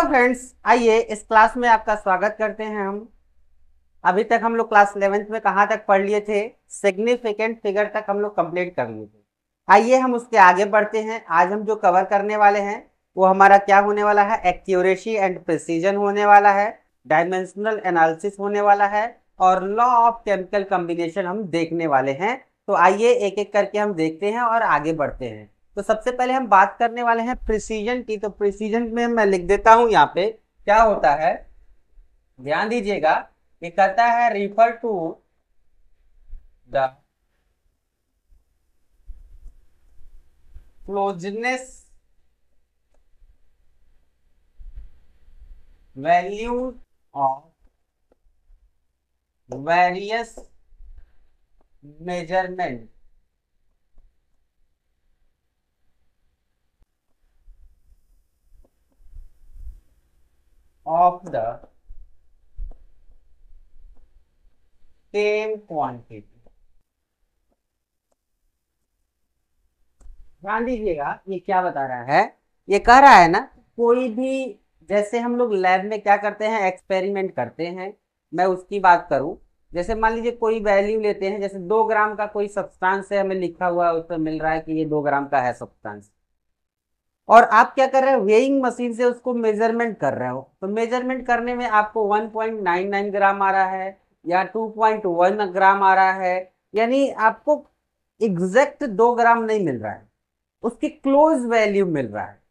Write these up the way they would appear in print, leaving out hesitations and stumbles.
Hello friends, आइए इस class में आपका स्वागत करते हैं। हम अभी तक हम लोग क्लास 11th में कहाँ तक पढ़ लिए थे? सिग्निफिकेंट फिगर तक हम लोग कंप्लीट कर लिए थे। आइए हम उसके आगे बढ़ते हैं। आज हम जो कवर करने वाले हैं वो हमारा क्या होने वाला है? एक्यूरेसी एंड प्रिसीजन होने वाला है, डायमेंशनल एनालिसिस होने वाला है और लॉ ऑफ केमिकल कॉम्बिनेशन हम देखने वाले हैं। तो आइए एक एक करके हम देखते हैं और आगे बढ़ते हैं। तो सबसे पहले हम बात करने वाले हैं प्रिसीजन की। तो प्रिसीजन में मैं लिख देता हूं यहाँ पे क्या होता है, ध्यान दीजिएगा। ये कहता है refer to the closeness value of various measurement of the same quantity। ध्यान दीजिएगा ये क्या बता रहा है। ये कह रहा है ना, कोई भी जैसे हम लोग लैब में क्या करते हैं, एक्सपेरिमेंट करते हैं। मैं उसकी बात करूं, जैसे मान लीजिए कोई वैल्यू लेते हैं, जैसे 2 ग्राम का कोई सब्सटेंस है, हमें लिखा हुआ है उस पर मिल रहा है कि ये 2 ग्राम का है सब्सटेंस, और आप क्या कर रहे हो, वेइंग मशीन से उसको मेजरमेंट कर रहे हो। तो मेजरमेंट करने में आपको 1.99 ग्राम आ रहा है या 2.1 ग्राम आ रहा है, यानी आपको एग्जैक्ट 2 ग्राम नहीं मिल रहा है, उसकी क्लोज वैल्यू मिल रहा है।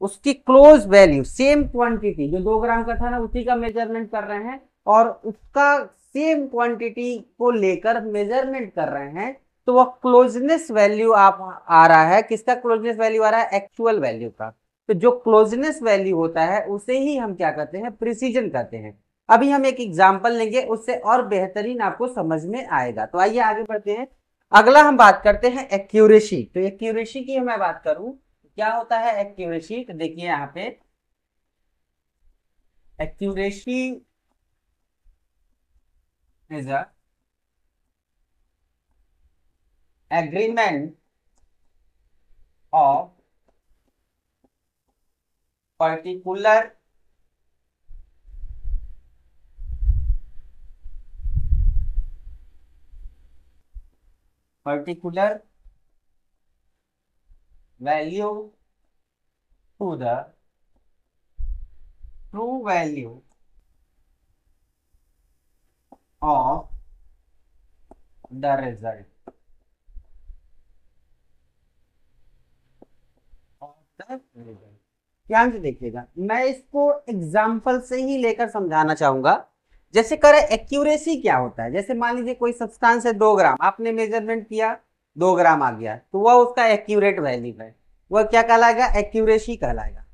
उसकी क्लोज वैल्यू सेम क्वांटिटी जो 2 ग्राम का था ना, उसी का मेजरमेंट कर रहे हैं और उसका सेम क्वांटिटी को लेकर मेजरमेंट कर रहे हैं। तो वह क्लोजनेस वैल्यू आप आ रहा है, किसका क्लोजनेस वैल्यू आ रहा है? एक्चुअल वैल्यू का। तो जो क्लोजनेस वैल्यू होता है उसे ही हम क्या कहते हैं? प्रिसीजन कहते हैं। अभी हम एक एग्जांपल लेंगे, उससे और बेहतरीन आपको समझ में आएगा। तो आइए आगे बढ़ते हैं। अगला हम बात करते हैं एक्यूरेसी। तो एक्यूरेसी की मैं बात करूं, क्या होता है एक्यूरेसी? तो देखिए यहाँ पे accuracy is a agreement of particular value to the true value of the result of the result. ध्यान से देखिएगा, मैं इसको एग्जाम्पल से ही लेकर समझाना चाहूंगा। जैसे करें एक्यूरेसी क्या होता है, जैसे मान लीजिए कोई सब्सटेंस है 2 ग्राम, आपने मेजरमेंट किया 2 ग्राम आ गया, तो वह उसका एक्यूरेट वैल्यू है। वह क्या कहलाएगा? एक्यूरेसी कहलाएगा।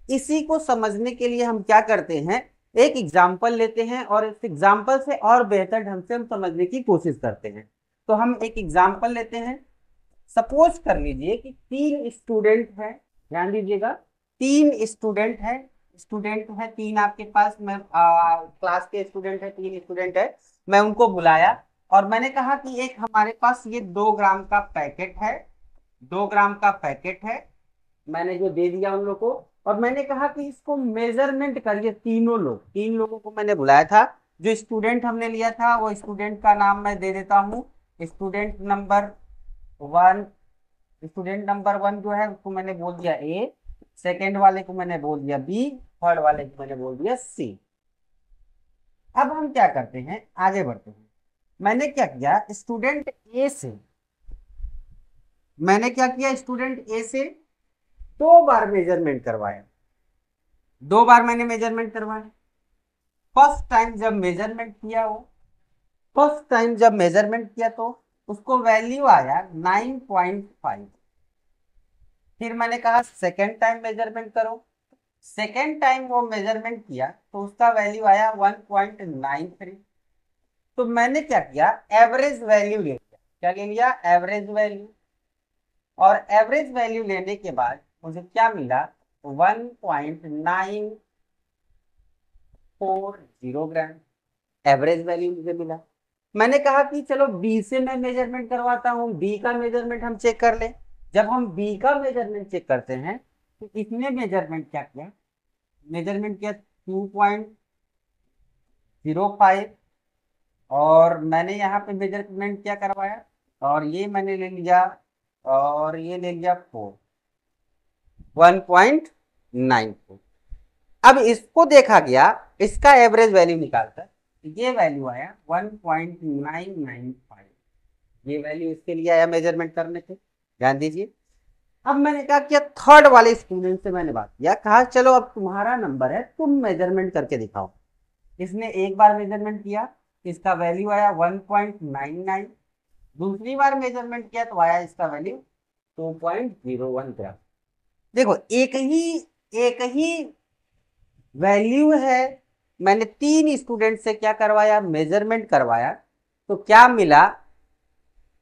इसी को समझने के लिए हम क्या करते हैं, एक एग्जाम्पल लेते हैं और इस एग्जाम्पल से और बेहतर ढंग से हम समझने की कोशिश करते हैं। तो हम एक एग्जाम्पल लेते हैं। सपोज कर लीजिए कि 3 स्टूडेंट है, ध्यान दीजिएगा 3 स्टूडेंट है। स्टूडेंट है 3 आपके पास, मैं क्लास के स्टूडेंट है, 3 स्टूडेंट है। मैं उनको बुलाया और मैंने कहा कि एक हमारे पास ये 2 ग्राम का पैकेट है, 2 ग्राम का पैकेट है। मैंने जो दे दिया उन लोगों को और मैंने कहा कि इसको मेजरमेंट करिए। 3 लोगों को मैंने बुलाया था। जो स्टूडेंट हमने लिया था वो स्टूडेंट का नाम मैं दे देता हूँ, स्टूडेंट नंबर 1। स्टूडेंट नंबर 1 जो है उसको मैंने बोल दिया ए, सेकेंड वाले को मैंने बोल दिया बी, थर्ड वाले को मैंने बोल दिया सी। अब हम क्या करते हैं, आगे बढ़ते हैं। मैंने क्या किया, स्टूडेंट ए से मैंने क्या किया, स्टूडेंट ए से 2 बार मेजरमेंट करवाया। 2 बार मैंने मेजरमेंट करवाया। फर्स्ट टाइम जब मेजरमेंट किया वो फर्स्ट टाइम जब मेजरमेंट किया तो उसको वैल्यू आया 9.5। फिर मैंने कहा सेकेंड टाइम मेजरमेंट करो। सेकेंड टाइम वो मेजरमेंट किया तो उसका वैल्यू आया 1.93। तो मैंने क्या किया, एवरेज वैल्यू ले लिया। क्या ले लिया? Average value. और एवरेज वैल्यू लेने के बाद मुझे क्या मिला? 1.940 ग्राम एवरेज वैल्यू मुझे मिला। मैंने कहा कि चलो बी से मैं मेजरमेंट करवाता हूँ, बी का मेजरमेंट हम चेक कर ले। जब हम बी का मेजरमेंट चेक करते हैं तो इसने मेजरमेंट क्या किया, मेजरमेंट किया 2.05 और मैंने यहाँ पे मेजरमेंट क्या करवाया और ये मैंने ले लिया और ये ले लिया 1.94। अब इसको देखा गया, इसका एवरेज वैल्यू निकालकर ये वैल्यू आया 1.995। ये वैल्यू इसके लिए आया मेजरमेंट करने से, ध्यान दीजिए। अब मैंने क्या किया, थर्ड वाले स्टूडेंट से मैंने बात किया, कहा चलो अब तुम्हारा नंबर है, तुम मेजरमेंट करके दिखाओ। इसने एक बार मेजरमेंट किया, इसका वैल्यू आया 1.99। दूसरी बार मेजरमेंट किया तो आया इसका वैल्यू 2.01 ग्राम। देखो एक ही वैल्यू है, मैंने 3 स्टूडेंट से क्या करवाया, मेजरमेंट करवाया, तो क्या मिला,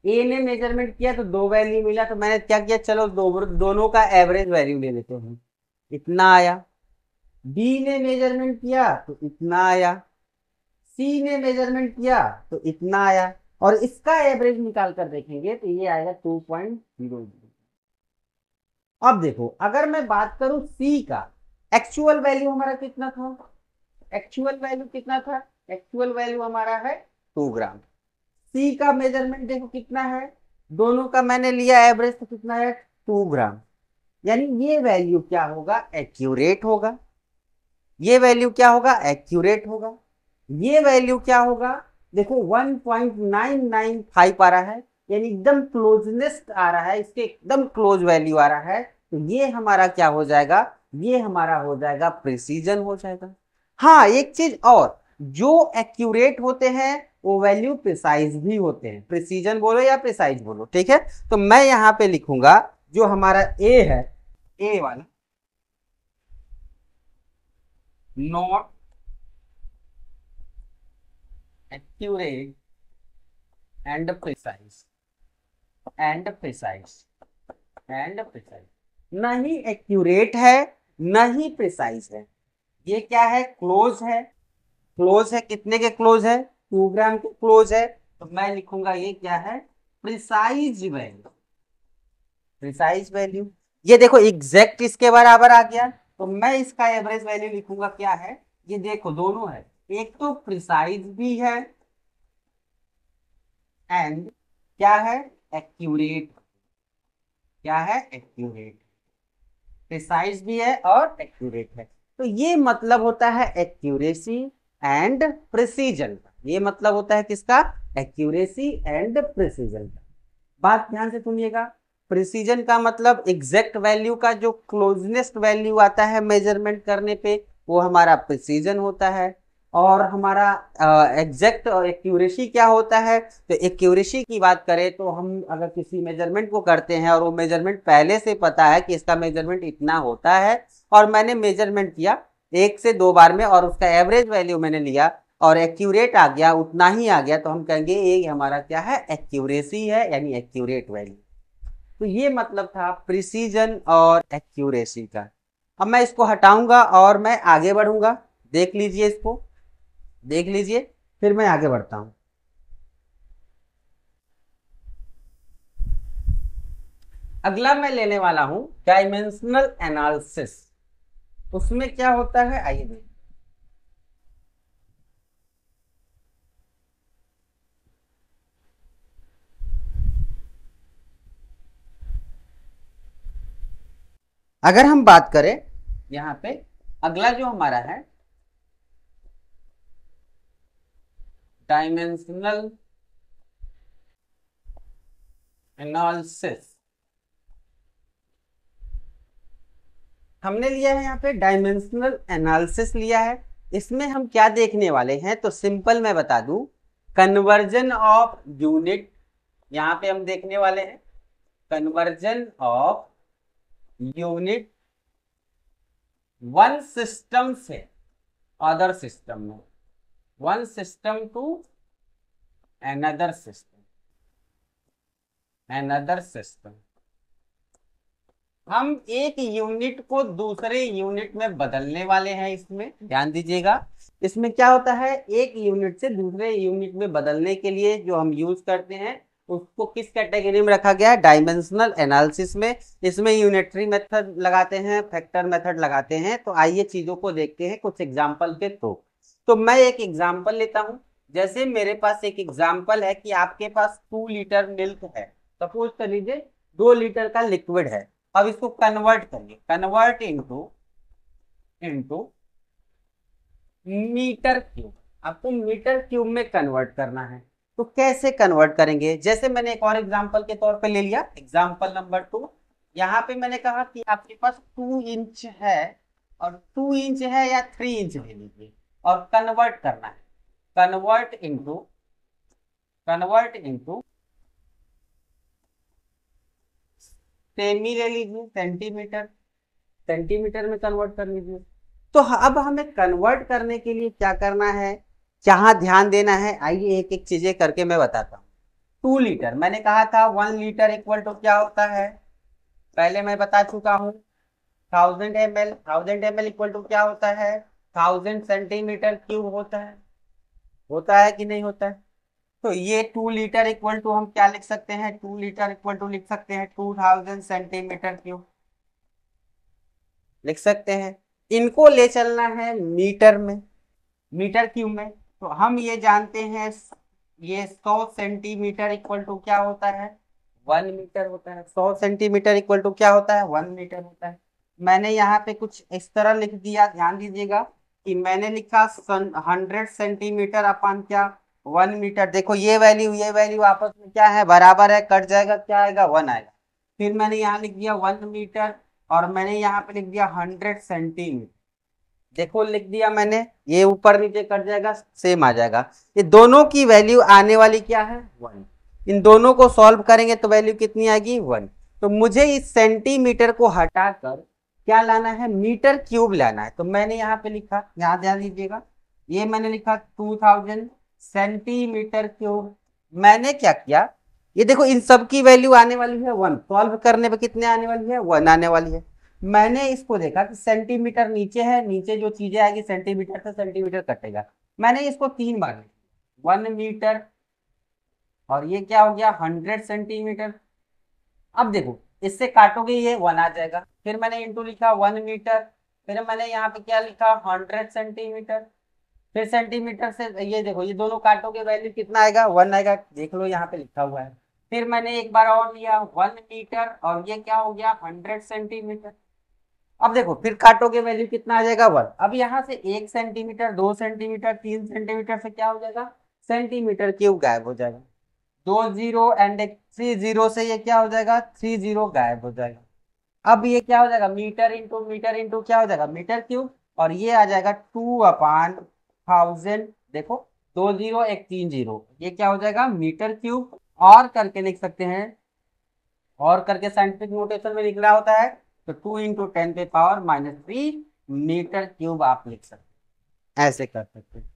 ए ने मेजरमेंट किया तो 2 वैल्यू मिला, तो मैंने क्या किया, चलो दोनों का एवरेज वैल्यू ले लेते हैं, इतना आया। बी ने मेजरमेंट किया तो इतना आया, सी ने मेजरमेंट किया तो इतना आया, और इसका एवरेज निकाल कर देखेंगे तो ये आएगा 2.00। अब देखो, अगर मैं बात करूं सी का, एक्चुअल वैल्यू हमारा कितना था, एक्चुअल वैल्यू हमारा है 2 ग्राम। सी का मेजरमेंट देखो कितना है, दोनों का मैंने लिया एवरेज, तो कितना है 2 ग्राम। यानी ये वैल्यू क्या होगा, एक्यूरेट होगा। ये वैल्यू क्या होगा, एक्यूरेट होगा। ये वैल्यू क्या होगा, देखो 1.995 आ रहा है, यानी एकदम क्लोजनेस्ट आ रहा है, इसके एकदम क्लोज वैल्यू आ रहा है, तो ये हमारा क्या हो जाएगा, ये हमारा हो जाएगा प्रिसीजन हो जाएगा। हाँ, एक चीज और, जो एक्यूरेट होते हैं वो वैल्यू प्रिसाइज भी होते हैं, प्रिसीजन बोलो या प्रिसाइज बोलो, ठीक है। तो मैं यहां पे लिखूंगा जो हमारा ए है, ए वाला, नॉट एक्यूरेट एंड प्रिसाइज, नहीं एक्यूरेट है नहीं प्रिसाइज है, ये क्या है, क्लोज है। क्लोज है, कितने के क्लोज है, 2 ग्राम के क्लोज है, तो मैं लिखूंगा ये क्या है, प्रिसाइज वैल्यू। ये देखो एग्जैक्ट इसके बराबर आ गया, तो मैं इसका एवरेज वैल्यू लिखूंगा क्या है, ये देखो दोनों है, एक तो प्रिसाइज भी है एंड क्या है, एक्यूरेट। प्रिसाइज भी है और एक्यूरेट है, तो ये मतलब होता है एक्यूरेसी एंड प्रिसीजन का। ये मतलब होता है किसका, एक्यूरेसी एंड प्रिसीजन का। बात ध्यान से सुनिएगा, प्रिसीजन का मतलब एग्जैक्ट वैल्यू का जो क्लोजनेस्ट वैल्यू आता है मेजरमेंट करने पे, वो हमारा प्रिसीजन होता है। और हमारा एग्जैक्ट एक्यूरेसी क्या होता है, तो एक्यूरेसी की बात करें तो हम अगर किसी मेजरमेंट को करते हैं और वो मेजरमेंट पहले से पता है कि इसका मेजरमेंट इतना होता है, और मैंने मेजरमेंट किया 1 से 2 बार में और उसका एवरेज वैल्यू मैंने लिया और एक्यूरेट आ गया, उतना ही आ गया, तो हम कहेंगे ये हमारा क्या है, एक्यूरेसी है, यानी एक्यूरेट वैल्यू। तो ये मतलब था प्रिसीजन और एक्यूरेसी का। अब मैं इसको हटाऊंगा और मैं आगे बढ़ूंगा, देख लीजिए, इसको देख लीजिए, फिर मैं आगे बढ़ता हूं। अगला मैं लेने वाला हूं डायमेंशनल एनालिसिस। उसमें क्या होता है, आइए देखिए। अगर हम बात करें यहां पे, अगला जो हमारा है डायमेंशनल एनालिसिस, हमने लिया है यहाँ पे डायमेंशनल एनालिसिस लिया है। इसमें हम क्या देखने वाले हैं, तो सिंपल मैं बता दूं, कन्वर्जन ऑफ यूनिट, यहाँ पे हम देखने वाले हैं conversion of unit one system से अदर सिस्टम में, one system to another system. हम एक यूनिट को दूसरे यूनिट में बदलने वाले हैं। इसमें ध्यान दीजिएगा, इसमें क्या होता है, एक यूनिट से दूसरे यूनिट में बदलने के लिए जो हम यूज करते हैं उसको किस कैटेगरी में रखा गया है? डायमेंशनल एनालिसिस में। इसमें यूनिटरी मेथड लगाते हैं, फैक्टर मेथड लगाते हैं। तो आइए चीजों को देखते हैं कुछ एग्जाम्पल के थ्रू। तो मैं एक एग्जाम्पल लेता हूं। जैसे मेरे पास एक एग्जाम्पल है कि आपके पास 2 लीटर मिल्क है, सपोज कर लीजिए 2 लीटर का लिक्विड है। अब इसको कन्वर्ट करिए, कन्वर्ट इनटू मीटर क्यूब। आपको मीटर क्यूब में कन्वर्ट करना है। तो कैसे कन्वर्ट करेंगे? जैसे मैंने एक और एग्जांपल के तौर पे ले लिया, एग्जांपल नंबर 2। यहाँ पे मैंने कहा कि आपके पास 2 इंच है, और 2 इंच है या 3 इंच ले लीजिए, और कन्वर्ट करना है। कन्वर्ट इनटू सेमी ले लीजिए, सेंटीमीटर में कन्वर्ट कर लीजिए। तो अब हमें कन्वर्ट करने के लिए क्या करना है, क्या ध्यान देना है, आइए एक एक चीजें करके मैं बताता हूँ। 2 लीटर मैंने कहा था 1 लीटर इक्वल टू क्या होता है, पहले मैं बता चुका हूँ 1000 ml इक्वल टू क्या होता है, 1000 सेंटीमीटर क्यूब होता है कि नहीं होता है। तो ये 2 लीटर इक्वल टू हम क्या लिख सकते हैं, 2 लीटर इक्वल टू लिख सकते हैं 2000 सेंटीमीटर क्यूब लिख सकते हैं। इनको ले चलना है मीटर क्यूब में। तो हम ये जानते हैं ये 100 सेंटीमीटर इक्वल टू क्या होता है, 1 मीटर होता है। 100 सेंटीमीटर इक्वल टू क्या होता है, 1 मीटर होता है। मैंने यहाँ पे कुछ इस तरह लिख दिया, ध्यान दीजिएगा कि मैंने लिखा 100 सेंटीमीटर अपन क्या 1 मीटर। देखो ये वैल्यू आपस में क्या है, बराबर है, कट जाएगा, क्या आएगा, 1 आएगा। फिर मैंने यहाँ लिख दिया 1 मीटर, और मैंने यहाँ पे लिख दिया 100 सेंटीमीटर। देखो लिख दिया मैंने, ये ऊपर नीचे कट जाएगा, सेम आ जाएगा। ये दोनों की वैल्यू आने वाली क्या है, 1। इन दोनों को सॉल्व करेंगे तो वैल्यू कितनी आएगी, 1। तो मुझे इस सेंटीमीटर को हटाकर क्या लाना है, मीटर क्यूब लाना है। तो मैंने यहाँ पे लिखा, यहाँ ध्यान दीजिएगा, ये मैंने लिखा 2000 सेंटीमीटर क्यूब। मैंने क्या किया, ये देखो इन सब की वैल्यू आने वाली है 1, सॉल्व करने पे कितने आने वाली है, 1 आने वाली है। मैंने इसको देखा कि सेंटीमीटर नीचे है, नीचे जो चीजें आएगी सेंटीमीटर से सेंटीमीटर कटेगा। मैंने इसको 3 बार लिखा, 1 मीटर, और ये क्या हो गया 100 सेंटीमीटर। अब देखो इससे काटोगे ये 1 आ जाएगा। फिर मैंने इंटू लिखा 1 मीटर, फिर मैंने यहाँ पे क्या लिखा 100 सेंटीमीटर, फिर सेंटीमीटर से ये देखो ये दोनों काटोगे वैल्यू कितना आएगा, 1 आएगा। देख लो यहाँ पे लिखा हुआ है। फिर मैंने एक बार और लिया 1 मीटर, और ये क्या हो गया 100 सेंटीमीटर। अब देखो फिर काटोगे वैल्यू कितना आ जाएगा, 1। अब यहाँ से 1 सेंटीमीटर, 2 सेंटीमीटर, 3 सेंटीमीटर से क्या हो जाएगा, सेंटीमीटर क्यूब गायब हो जाएगा। 2 जीरो एंड 3 जीरो से ये क्या हो जाएगा, 3 जीरो गायब हो जाएगा। अब ये क्या हो जाएगा, मीटर इंटू क्या हो जाएगा, मीटर क्यूब, और ये आ जाएगा 2/1000। देखो 2 जीरो 1 3 जीरो, ये क्या हो जाएगा मीटर क्यूब। और करके लिख सकते हैं, और करके साइंटिफिक नोटेशन में लिख रहा होता है तो 2 × 10⁻³ मीटर क्यूब आप लिख सकते हैं, ऐसे कर सकते हैं।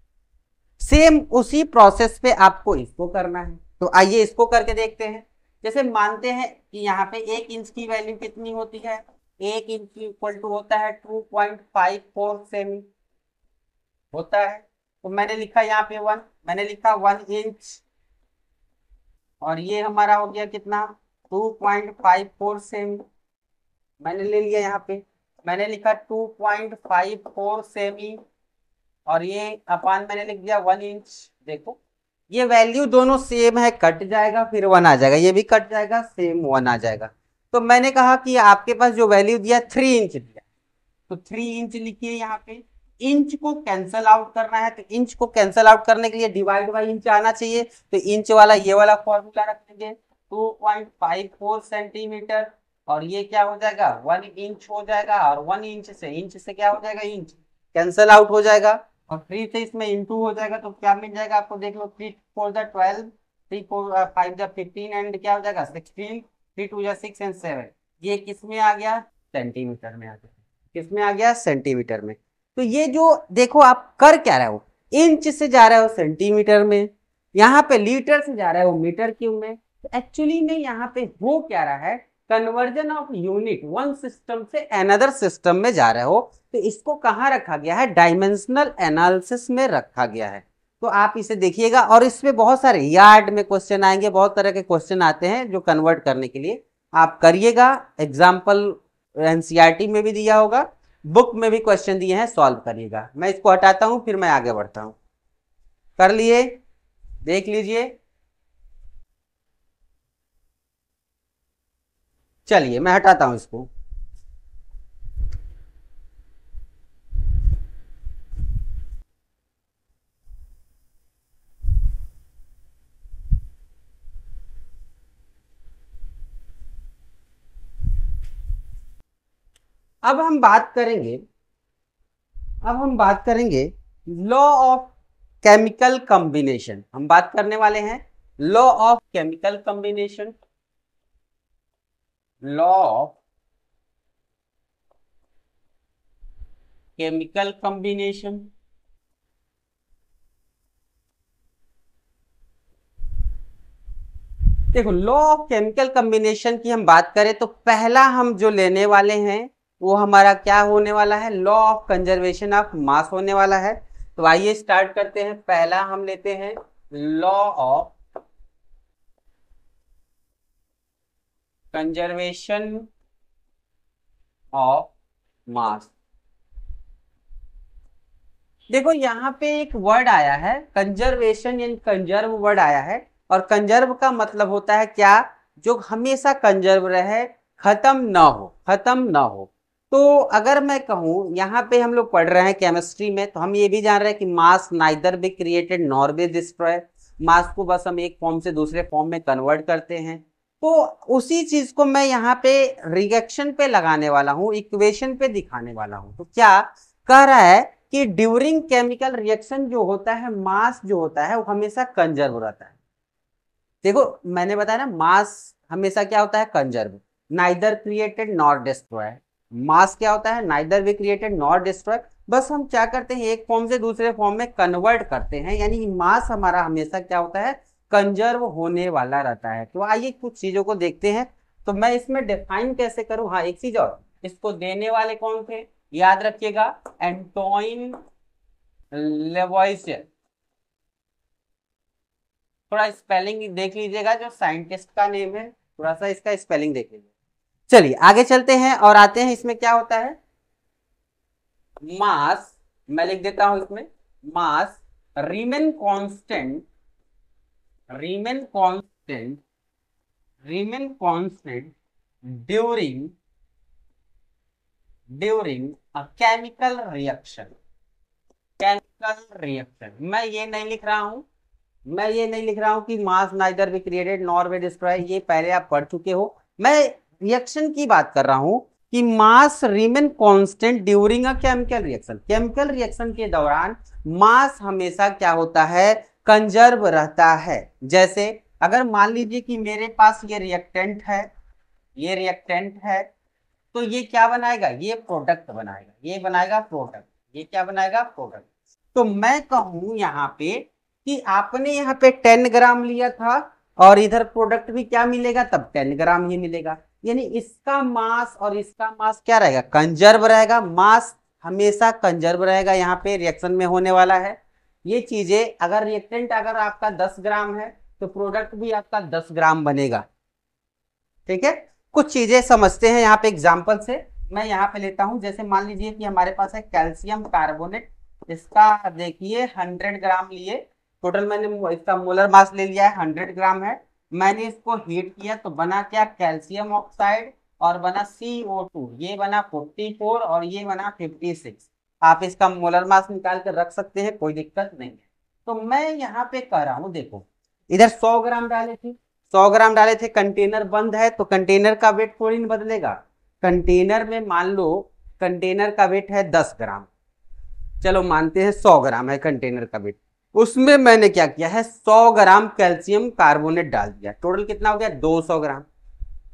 सेम उसी प्रोसेस पे आपको इसको करना है। तो आइए इसको करके देखते हैं। जैसे मानते हैं कि यहाँ पे 1 इंच की वैल्यू कितनी होती है, 1 इंच इक्वल टू होता है 2.54 सेमी होता है। तो मैंने लिखा यहाँ पे 1, मैंने लिखा 1 इंच, और ये हमारा हो गया कितना 2.54 सेमी। मैंने ले लिया यहाँ पे, मैंने लिखा 2.54 सेमी, और ये अपान मैंने लिख दिया 1 इंच। देखो ये वैल्यू दोनों सेम है, कट जाएगा फिर 1 आ जाएगा, ये भी कट जाएगा, सेम 1 आ जाएगा। तो मैंने कहा कि आपके पास जो वैल्यू दिया 3 इंच दिया, तो 3 इंच लिखिए यहाँ पे। इंच को कैंसल आउट करना है, तो इंच को कैंसल आउट करने के लिए डिवाइड बाई इंच आना चाहिए। तो इंच वाला ये वाला फॉर्मूला रख देंगे, 2.54 सेंटीमीटर, और ये क्या हो जाएगा 1 इंच हो जाएगा, और 1 इंच से क्या हो जाएगा, इंच कैंसल आउट हो जाएगा, और 3 से इसमें इंटू हो जाएगा। तो क्या मिल जाएगा आपको, देख लो 3 4 12, 3 4 5 15, एंड क्या हो जाएगा 16, 3 2 6 एंड 7। ये किस में आ गया, सेंटीमीटर में आ गया। किस में आ गया, सेंटीमीटर में। तो ये जो देखो आप कर क्या रहे हो, इंच से जा रहे हो सेंटीमीटर में, यहाँ पे लीटर से जा रहे हो मीटर क्यूब में। तो एक्चुअली में यहाँ पे हो क्या रहा है, conversion of unit one system से अनदर सिस्टम में जा रहे हो। तो इसको कहाँ रखा गया है, डायमेंशनल एनालिसिस में रखा गया है। तो आप इसे देखिएगा, और इसमें बहुत सारे यार्ड में क्वेश्चन आएंगे, बहुत तरह के क्वेश्चन आते हैं जो कन्वर्ट करने के लिए आप करिएगा। एग्जाम्पल एनसीईआरटी में भी दिया होगा, बुक में भी क्वेश्चन दिए हैं, सॉल्व करिएगा। मैं इसको हटाता हूं, फिर मैं आगे बढ़ता हूं। कर लिए, देख लीजिए। चलिए मैं हटाता हूं इसको। अब हम बात करेंगे, लॉ ऑफ केमिकल कॉम्बिनेशन। हम बात करने वाले हैं law of chemical combination, law of chemical combination. देखो, लॉ ऑफ केमिकल कॉम्बिनेशन की हम बात करें तो पहला हम जो लेने वाले हैं वो हमारा क्या होने वाला है, लॉ ऑफ कंजर्वेशन ऑफ मास होने वाला है। तो आइए स्टार्ट करते हैं। पहला हम लेते हैं लॉ ऑफ कंजर्वेशन ऑफ मास। देखो यहां पे एक वर्ड आया है कंजर्वेशन, यानी कंजर्व वर्ड आया है, और कंजर्व का मतलब होता है क्या, जो हमेशा कंजर्व रहे, खत्म ना हो, खत्म ना हो। तो अगर मैं कहूं, यहाँ पे हम लोग पढ़ रहे हैं केमिस्ट्री में, तो हम ये भी जान रहे हैं कि mass neither be created nor be destroy. Mass को बस हम एक फॉर्म से दूसरे फॉर्म में कन्वर्ट करते हैं। तो उसी चीज को मैं यहाँ पे रिएक्शन पे लगाने वाला हूँ, इक्वेशन पे दिखाने वाला हूँ। तो क्या कह रहा है कि ड्यूरिंग केमिकल रिएक्शन जो होता है, मास जो होता है वो हमेशा कंजर्व रहता है। देखो मैंने बताया ना, मास हमेशा क्या होता है, conserve, neither created nor destroy. Mass क्या होता है, neither be created nor destroy. बस हम क्या करते हैं, एक फॉर्म से दूसरे फॉर्म में कन्वर्ट करते हैं, यानी मास हमारा हमेशा क्या होता है, कंजर्व होने वाला रहता है। तो आइए कुछ चीजों को देखते हैं। तो मैं इसमें डिफाइन कैसे करूं, हाँ एक चीज और, इसको देने वाले कौन थे, याद रखिएगा, एंटोइन लेवोइसियर। थोड़ा स्पेलिंग देख लीजिएगा, जो साइंटिस्ट का नेम है, थोड़ा सा इसका स्पेलिंग देख लीजिए। चलिए आगे चलते हैं और आते हैं इसमें क्या होता है। मास, मैं लिख देता हूं इसमें, mass remain constant, remain constant, remain constant during a chemical reaction. Chemical reaction, मैं ये नहीं लिख रहा हूं, कि mass neither be created nor be destroy, ये पहले आप पढ़ चुके हो। मैं रिएक्शन की बात कर रहा हूं कि mass remain constant during a chemical reaction. Chemical reaction के दौरान मास हमेशा क्या होता है, कंजर्व रहता है। जैसे अगर मान लीजिए कि मेरे पास ये रिएक्टेंट है, ये रिएक्टेंट है, तो ये क्या बनाएगा, ये प्रोडक्ट बनाएगा, ये बनाएगा प्रोडक्ट, ये क्या बनाएगा, प्रोडक्ट। तो मैं कहूं यहाँ पे कि आपने यहाँ पे 10 ग्राम लिया था, और इधर प्रोडक्ट भी क्या मिलेगा, तब 10 ग्राम ही मिलेगा। यानी इसका मास और इसका मास क्या रहेगा, कंजर्व रहेगा। मास हमेशा कंजर्व रहेगा, यहाँ पे रिएक्शन में होने वाला है। ये चीजें, अगर रिएक्टेंट अगर आपका 10 ग्राम है तो प्रोडक्ट भी आपका 10 ग्राम बनेगा। ठीक है, कुछ चीजें समझते हैं यहाँ पे एग्जाम्पल से। मैं यहाँ पे लेता हूं, जैसे मान लीजिए कि हमारे पास है कैल्शियम कार्बोनेट, इसका देखिए 100 ग्राम लिए, टोटल मैंने इसका मोलर मास ले लिया है 100 ग्राम है। मैंने इसको हीट किया तो बना क्या, कैल्शियम ऑक्साइड, और बना CO2, ये बना 44 और ये बना 56। आप इसका मोलर मास निकाल कर रख सकते हैं, कोई दिक्कत नहीं है। तो मैं यहाँ पे कह रहा हूँ, देखो इधर 100 ग्राम डाले थे, 100 ग्राम डाले थे, कंटेनर बंद है तो कंटेनर का वेट थोड़ी नहीं बदलेगा। कंटेनर में मान लो कंटेनर का वेट है 10 ग्राम, चलो मानते हैं 100 ग्राम है कंटेनर का वेट, उसमें मैंने क्या किया है, 100 ग्राम कैल्शियम कार्बोनेट डाल दिया, टोटल कितना हो गया, 200 ग्राम।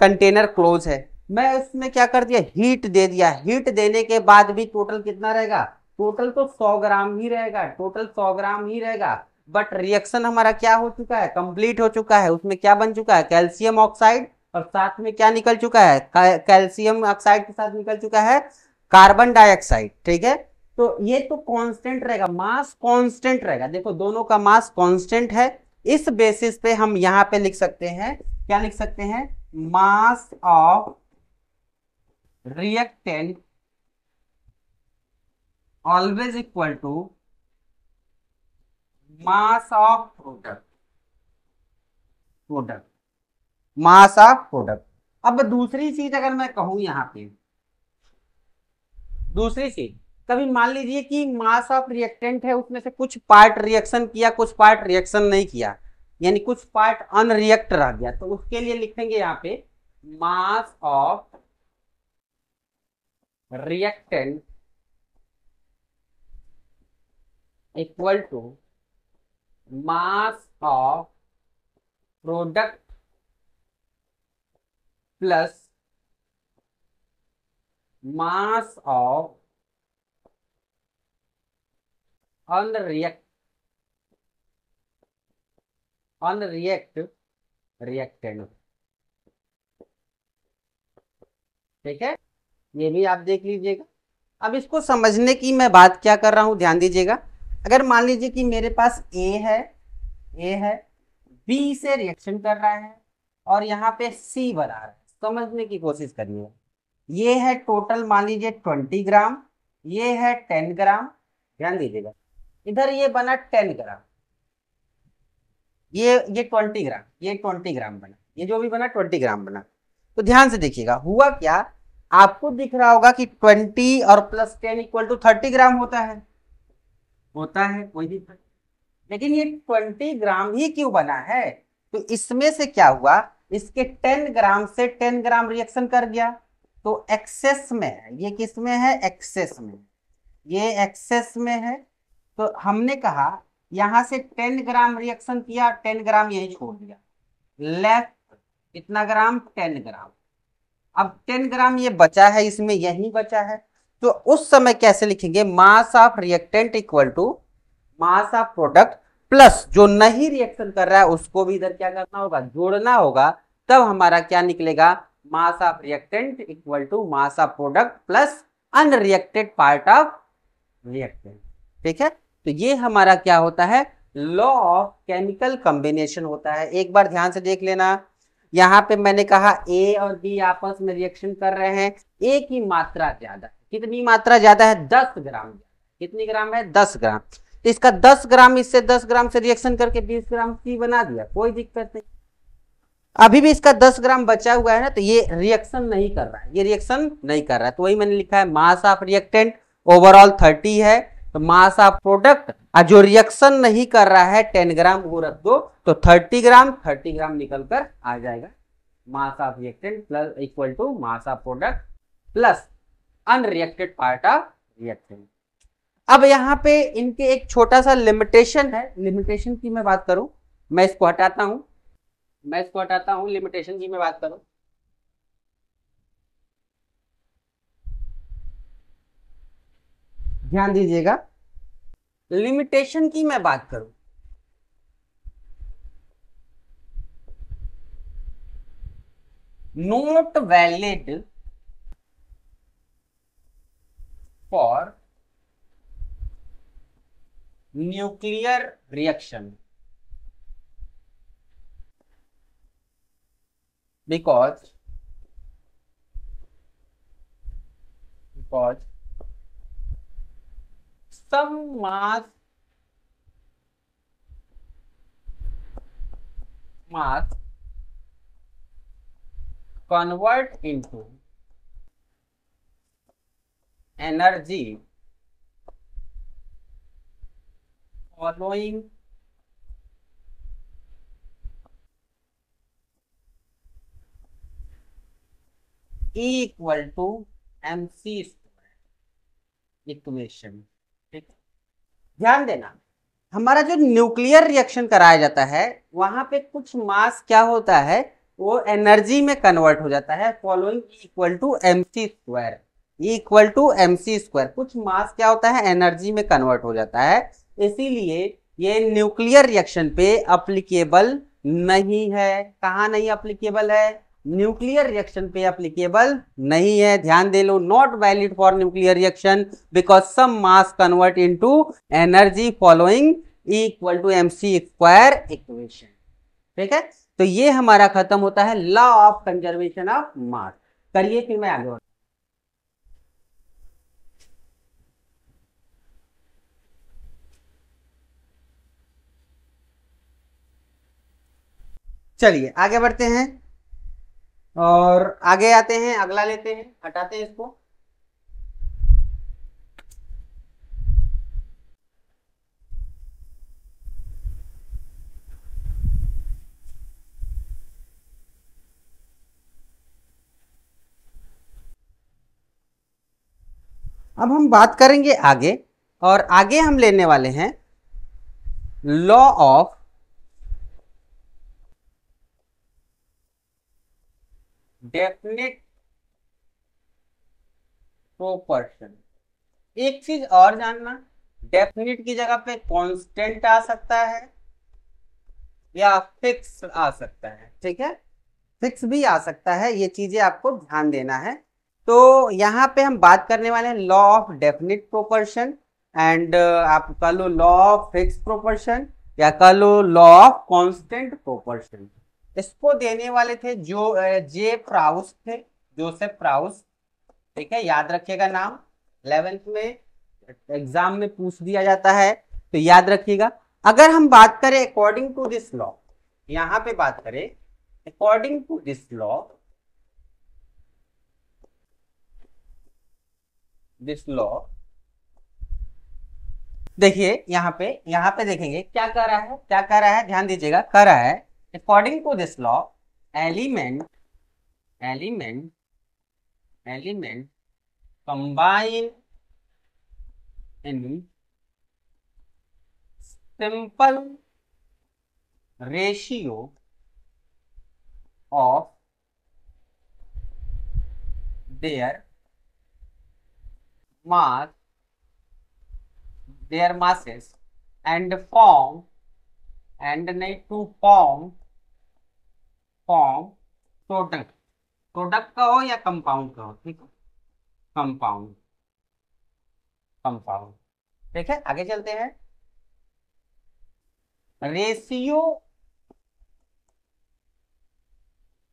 कंटेनर क्लोज है, मैं उसमें क्या कर दिया, हीट दे दिया। हीट देने के बाद भी टोटल कितना रहेगा, टोटल तो 100 ग्राम ही रहेगा, टोटल 100 ग्राम ही रहेगा। बट रिएक्शन हमारा क्या हो चुका है, कंप्लीट हो चुका है। उसमें क्या बन चुका है, कैल्शियम ऑक्साइड, और साथ में क्या निकल चुका है, कैल्शियम ऑक्साइड के साथ निकल चुका है कार्बन डाइऑक्साइड। ठीक है, तो ये तो कांस्टेंट रहेगा, मास कांस्टेंट रहेगा। देखो दोनों का मास कांस्टेंट है, इस बेसिस पे हम यहां पे लिख सकते हैं, क्या लिख सकते हैं, mass of reactant always equal to mass of product, mass of product. अब दूसरी चीज अगर मैं कहूं यहां पे, दूसरी चीज, कभी मान लीजिए कि मास ऑफ रिएक्टेंट है, उसमें से कुछ पार्ट रिएक्शन किया, कुछ पार्ट रिएक्शन नहीं किया, यानी कुछ पार्ट अनरिएक्ट रह गया, तो उसके लिए लिखेंगे यहाँ पे mass of reactant equal to mass of product plus mass of reactant. ठीक है, ये भी आप देख लीजिएगा। अब इसको समझने की मैं बात क्या कर रहा हूं, ध्यान दीजिएगा। अगर मान लीजिए कि मेरे पास ए है, बी से रिएक्शन कर रहा है और यहाँ पे सी बना रहा है, समझने की कोशिश करिए। ये है टोटल मान लीजिए 20 ग्राम, ये है 10 ग्राम, ध्यान दीजिएगा। इधर ये बना 10 ग्राम, ये 20 ग्राम, ये 20 ग्राम बना, ये जो भी बना 20 ग्राम बना। तो ध्यान से देखिएगा हुआ क्या, आपको दिख रहा होगा कि 20 और प्लस 10 इक्वल टू 30 ग्राम होता है कोई दिक्कत नहीं। लेकिन ये 20 ग्राम ही क्यों बना है, तो इसमें से क्या हुआ, इसके 10 ग्राम से 10 ग्राम रिएक्शन कर गया, तो एक्सेस में है। ये किस में है, एक्सेस में, ये एक्सेस में है। तो हमने कहा यहां से 10 ग्राम रिएक्शन किया, 10 ग्राम यही छोड़ दिया, लेफ्ट कितना ग्राम, 10 ग्राम। अब 10 ग्राम ये बचा है, इसमें यही बचा है, तो उस समय कैसे लिखेंगे, mass of reactant equal to mass of product plus जो नहीं रिएक्शन कर रहा है उसको भी इधर क्या करना होगा, जोड़ना होगा। तब हमारा क्या निकलेगा, mass of reactant equal to mass of product plus unreacted part of reactant. ठीक है, तो ये हमारा क्या होता है, लॉ ऑफ केमिकल कॉम्बिनेशन होता है। एक बार ध्यान से देख लेना, यहाँ पे मैंने कहा ए और बी आपस में रिएक्शन कर रहे हैं, ए की मात्रा ज्यादा है, कितनी मात्रा ज्यादा है, 10 ग्राम। कितनी ग्राम है, 10 ग्राम। तो इसका 10 ग्राम इससे 10 ग्राम से रिएक्शन करके 20 ग्राम सी बना दिया, कोई दिक्कत नहीं। अभी भी इसका 10 ग्राम बचा हुआ है ना, तो ये रिएक्शन नहीं कर रहा है, ये रिएक्शन नहीं कर रहा है, तो वही मैंने लिखा है मास ऑफ रिएक्टेंट ओवरऑल 30 है, तो मास ऑफ प्रोडक्ट जो रिएक्शन नहीं कर रहा है 10 ग्राम वो रख दो, तो 30 ग्राम निकल कर आ जाएगा। Mass of reactant plus equal to mass of product plus unreacted part of reactant. अब यहाँ पे इनके एक छोटा सा लिमिटेशन है, लिमिटेशन की मैं बात करूं, मैं इसको हटाता हूं, लिमिटेशन की मैं बात करूं। ध्यान दीजिएगा, लिमिटेशन की मैं बात करूं, not valid for nuclear reaction because some mass convert into energy following E equal to MC square equation. ठीक, ध्यान देना, हमारा जो न्यूक्लियर रिएक्शन कराया जाता है वहां पे कुछ मास क्या होता है, वो एनर्जी में कन्वर्ट हो जाता है following E equal to MC square. E equal to MC square, कुछ मास क्या होता है, एनर्जी में कन्वर्ट हो जाता है, इसीलिए ये न्यूक्लियर रिएक्शन पे अप्लीकेबल नहीं है। कहाँ नहीं अप्लीकेबल है, न्यूक्लियर रिएक्शन पे एप्लीकेबल नहीं है, ध्यान दे लो, not valid for nuclear reaction because some mass convert into energy following equal to mc square equation. ठीक है, तो ये हमारा खत्म होता है law of conservation of mass. करिए फिर मैं आगे बढ़ता। चलिए आगे बढ़ते हैं और आगे आते हैं, अगला लेते हैं, हटाते हैं इसको। अब हम बात करेंगे आगे, और आगे हम लेने वाले हैं लॉ ऑफ डेफिनेट प्रोपोर्शन। एक चीज और जानना, डेफिनेट की जगह पे कांस्टेंट आ सकता है या फिक्स आ सकता है। ठीक है, फिक्स भी आ सकता है, ये चीजें आपको ध्यान देना है। तो यहाँ पे हम बात करने वाले हैं law of definite proportion and आप कह लो लॉ ऑफ फिक्स प्रोपोर्शन या कह लो लॉ ऑफ कांस्टेंट प्रोपोर्शन। इसको देने वाले थे जो जे प्राउस थे, जोसेफ प्राउस। ठीक है, याद रखिएगा नाम, 11th में एग्जाम में पूछ दिया जाता है तो याद रखिएगा। अगर हम बात करें अकॉर्डिंग टू दिस लॉ, यहां पे बात करें according to this law, this law, देखिए यहाँ पे देखेंगे क्या कर रहा है, क्या कर रहा है, ध्यान दीजिएगा, कर रहा है according to this law element combine in simple ratio of their mass, their masses and form and need to form product, product का हो या कंपाउंड का हो। ठीक है, कंपाउंड, ठीक है। आगे चलते हैं, ratio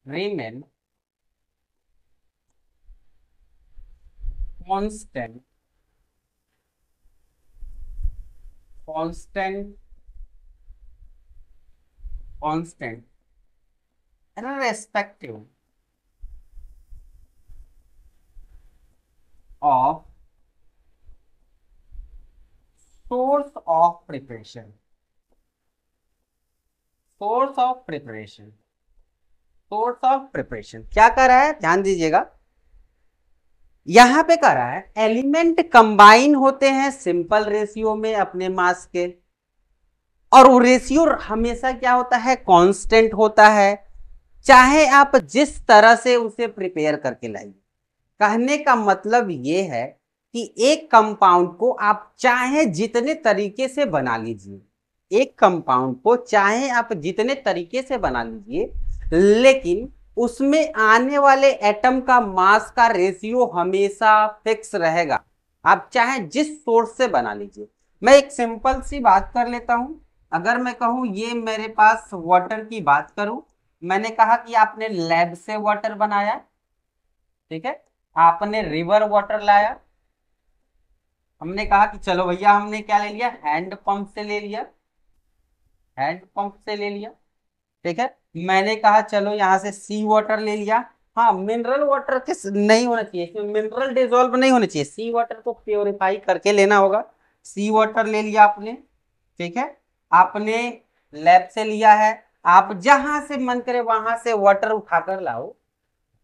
remain constant irrespective of source of preparation, क्या कर रहा है, ध्यान दीजिएगा, यहां पे कर रहा है एलिमेंट कंबाइन होते हैं सिंपल रेशियो में अपने मास के, और वो रेशियो हमेशा क्या होता है, कांस्टेंट होता है, चाहे आप जिस तरह से उसे प्रिपेयर करके लाइए। कहने का मतलब ये है कि एक कंपाउंड को आप चाहे जितने तरीके से बना लीजिए, एक कंपाउंड को चाहे आप जितने तरीके से बना लीजिए, लेकिन उसमें आने वाले एटम का मास का रेशियो हमेशा फिक्स रहेगा, आप चाहे जिस सोर्स से बना लीजिए। मैं एक सिंपल सी बात कर लेता हूं, अगर मैं कहूं ये मेरे पास वाटर की बात करूं, मैंने कहा कि आपने लैब से वाटर बनाया, ठीक है, आपने रिवर वाटर लाया, हमने कहा कि चलो भैया हमने क्या ले लिया, हैंड पंप से ले लिया, ठीक है। मैंने कहा चलो यहाँ से सी वाटर ले लिया, हाँ मिनरल वाटर के नहीं होना चाहिए, इसमें मिनरल डिजोल्व नहीं होना चाहिए, सी वाटर को प्योरीफाई करके लेना होगा। सी वाटर ले लिया आपने, ठीक है, आपने लैब से लिया है, आप जहां से मन करे वहां से वाटर उठाकर लाओ,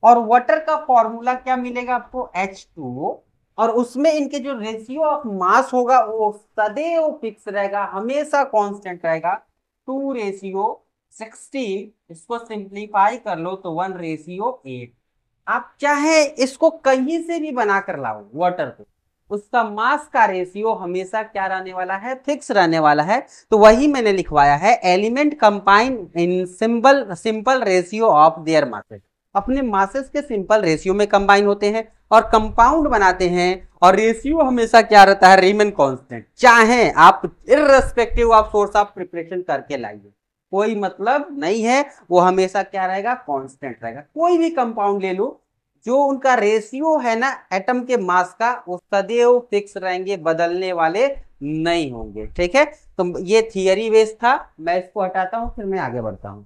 और वाटर का फॉर्मूला क्या मिलेगा आपको, H2O, और उसमें इनके जो रेशियो ऑफ मास होगा वो सदैव फिक्स रहेगा, हमेशा कांस्टेंट रहेगा, 2:16। इसको सिंप्लीफाई कर लो तो 1:8। आप चाहे इसको कहीं से भी बनाकर लाओ वाटर को, उसका मास का रेशियो हमेशा क्या रहने वाला है, फिक्स रहने वाला है। तो वही मैंने लिखवाया है, element combine in simple ratio of there masses. अपने मासेस के सिंपल रेशियो में कंबाइन होते हैं और कंपाउंड बनाते हैं, और रेशियो हमेशा क्या रहता है, रिमेन कांस्टेंट। चाहे आप irrespective of source of preparation करके लाइए, कोई मतलब नहीं है, वो हमेशा क्या रहेगा, कांस्टेंट रहेगा। कोई भी कंपाउंड ले लो, जो उनका रेशियो है ना एटम के मास का, वो सदैव फिक्स रहेंगे, बदलने वाले नहीं होंगे। ठीक है, तो ये थियरी बेस्ड था, मैं इसको हटाता हूं, फिर मैं आगे बढ़ता हूं।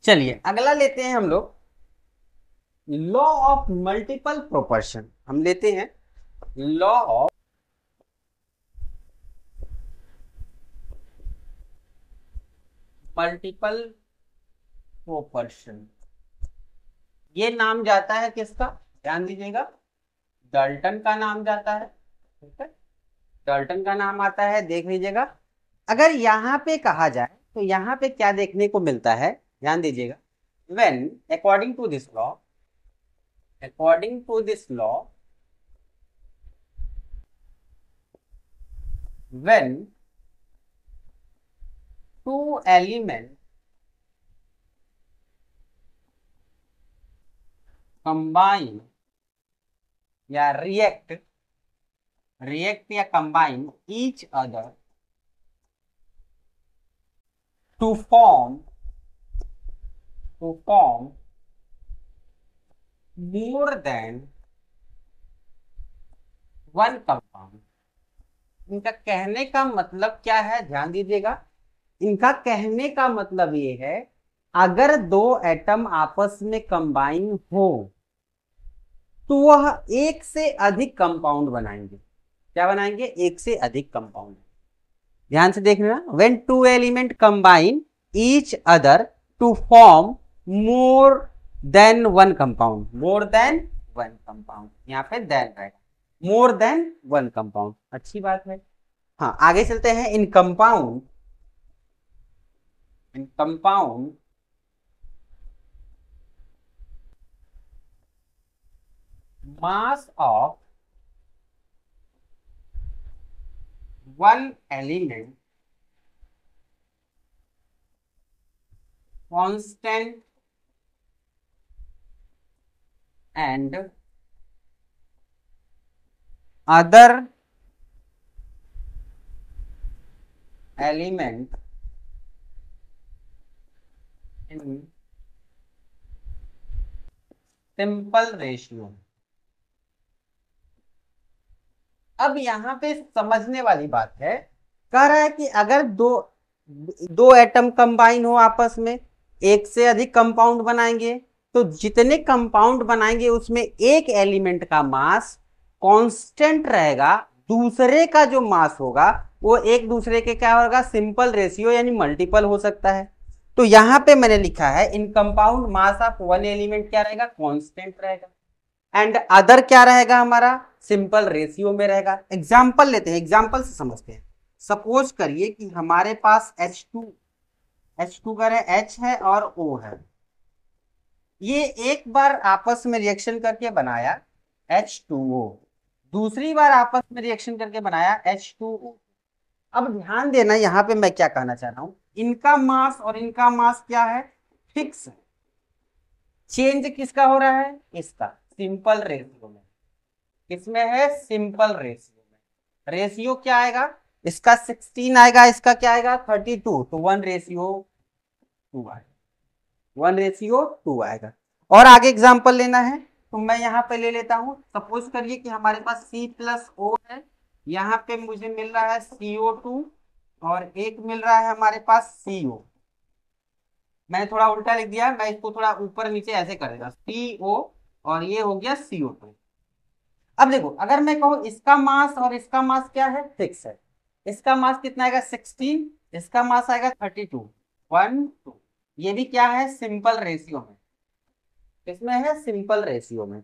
चलिए अगला लेते हैं हम लोग, लॉ ऑफ मल्टीपल प्रोपोर्शन। हम लेते हैं लॉ ऑफ मल्टीपल प्रोपोर्शन। ये नाम जाता है किसका, ध्यान दीजिएगा, डाल्टन का नाम जाता है। ठीक है, डाल्टन का नाम आता है, देख लीजिएगा। अगर यहाँ पे कहा जाए तो यहाँ पे क्या देखने को मिलता है, ध्यान दीजिएगा। when according to this law, according to this law, when two elements combine या react या combine each other to form more than one compound। इनका कहने का मतलब क्या है, ध्यान दीजिएगा। इनका कहने का मतलब ये है, अगर दो एटम आपस में कंबाइन हो तो वह एक से अधिक कंपाउंड बनाएंगे। क्या बनाएंगे, एक से अधिक कंपाउंड। ध्यान से देख लेना, when two element combine each other to form more than one compound. More than one compound, यहाँ पे देन रहेगा, मोर देन वन कंपाउंड। अच्छी बात है। हाँ, आगे चलते हैं। इन compound mass of one element constant and other element in simple ratio। अब यहाँ पे समझने वाली बात है, कह रहा है कि अगर दो एटम कंबाइन हो आपस में, एक से अधिक कंपाउंड बनाएंगे, तो जितने कंपाउंड बनाएंगे उसमें एक एलिमेंट का मास कांस्टेंट रहेगा, दूसरे का जो मास होगा वो एक दूसरे के क्या होगा, सिंपल रेशियो यानी मल्टीपल हो सकता है। तो यहाँ पे मैंने लिखा है in compound mass of one element क्या रहेगा, कांस्टेंट रहेगा, एंड अदर क्या रहेगा हमारा, सिंपल रेशियो में रहेगा। एग्जाम्पल लेते हैं, एग्जाम्पल से समझते हैं। सपोज करिए कि हमारे पास H2 का H है और O है, ये एक बार आपस में रिएक्शन करके बनाया H2O, दूसरी बार आपस में रिएक्शन करके बनाया H2O। अब ध्यान देना, यहाँ पे मैं क्या कहना चाह रहा हूं, इनका मास और इनका मास क्या है, फिक्स है। चेंज किसका हो रहा है, इसका, सिंपल रेशियो में। किसमें है, सिंपल रेशियो में। रेशियो क्या आएगा, इसका 16 आएगा, इसका क्या आएगा 32, तो 1:2 आएगा, 1:2 आएगा। और आगे एग्जांपल लेना है तो मैं यहाँ पे ले लेता हूं। सपोज करिए कि हमारे पास C+O है, यहाँ पे मुझे मिल रहा है CO2 और एक मिल रहा है हमारे पास CO। मैंने थोड़ा उल्टा लिख दिया, मैं इसको थोड़ा ऊपर नीचे ऐसे करेगा, CO और ये हो गया CO2। अब देखो, अगर मैं कहूं इसका मास और इसका मास क्या है, फिक्स है। इसका मास कितना आएगा 16, इसका मास आएगा 32, 1 2। ये भी क्या है, सिंपल रेशियो में। इसमें है सिंपल रेशियो में।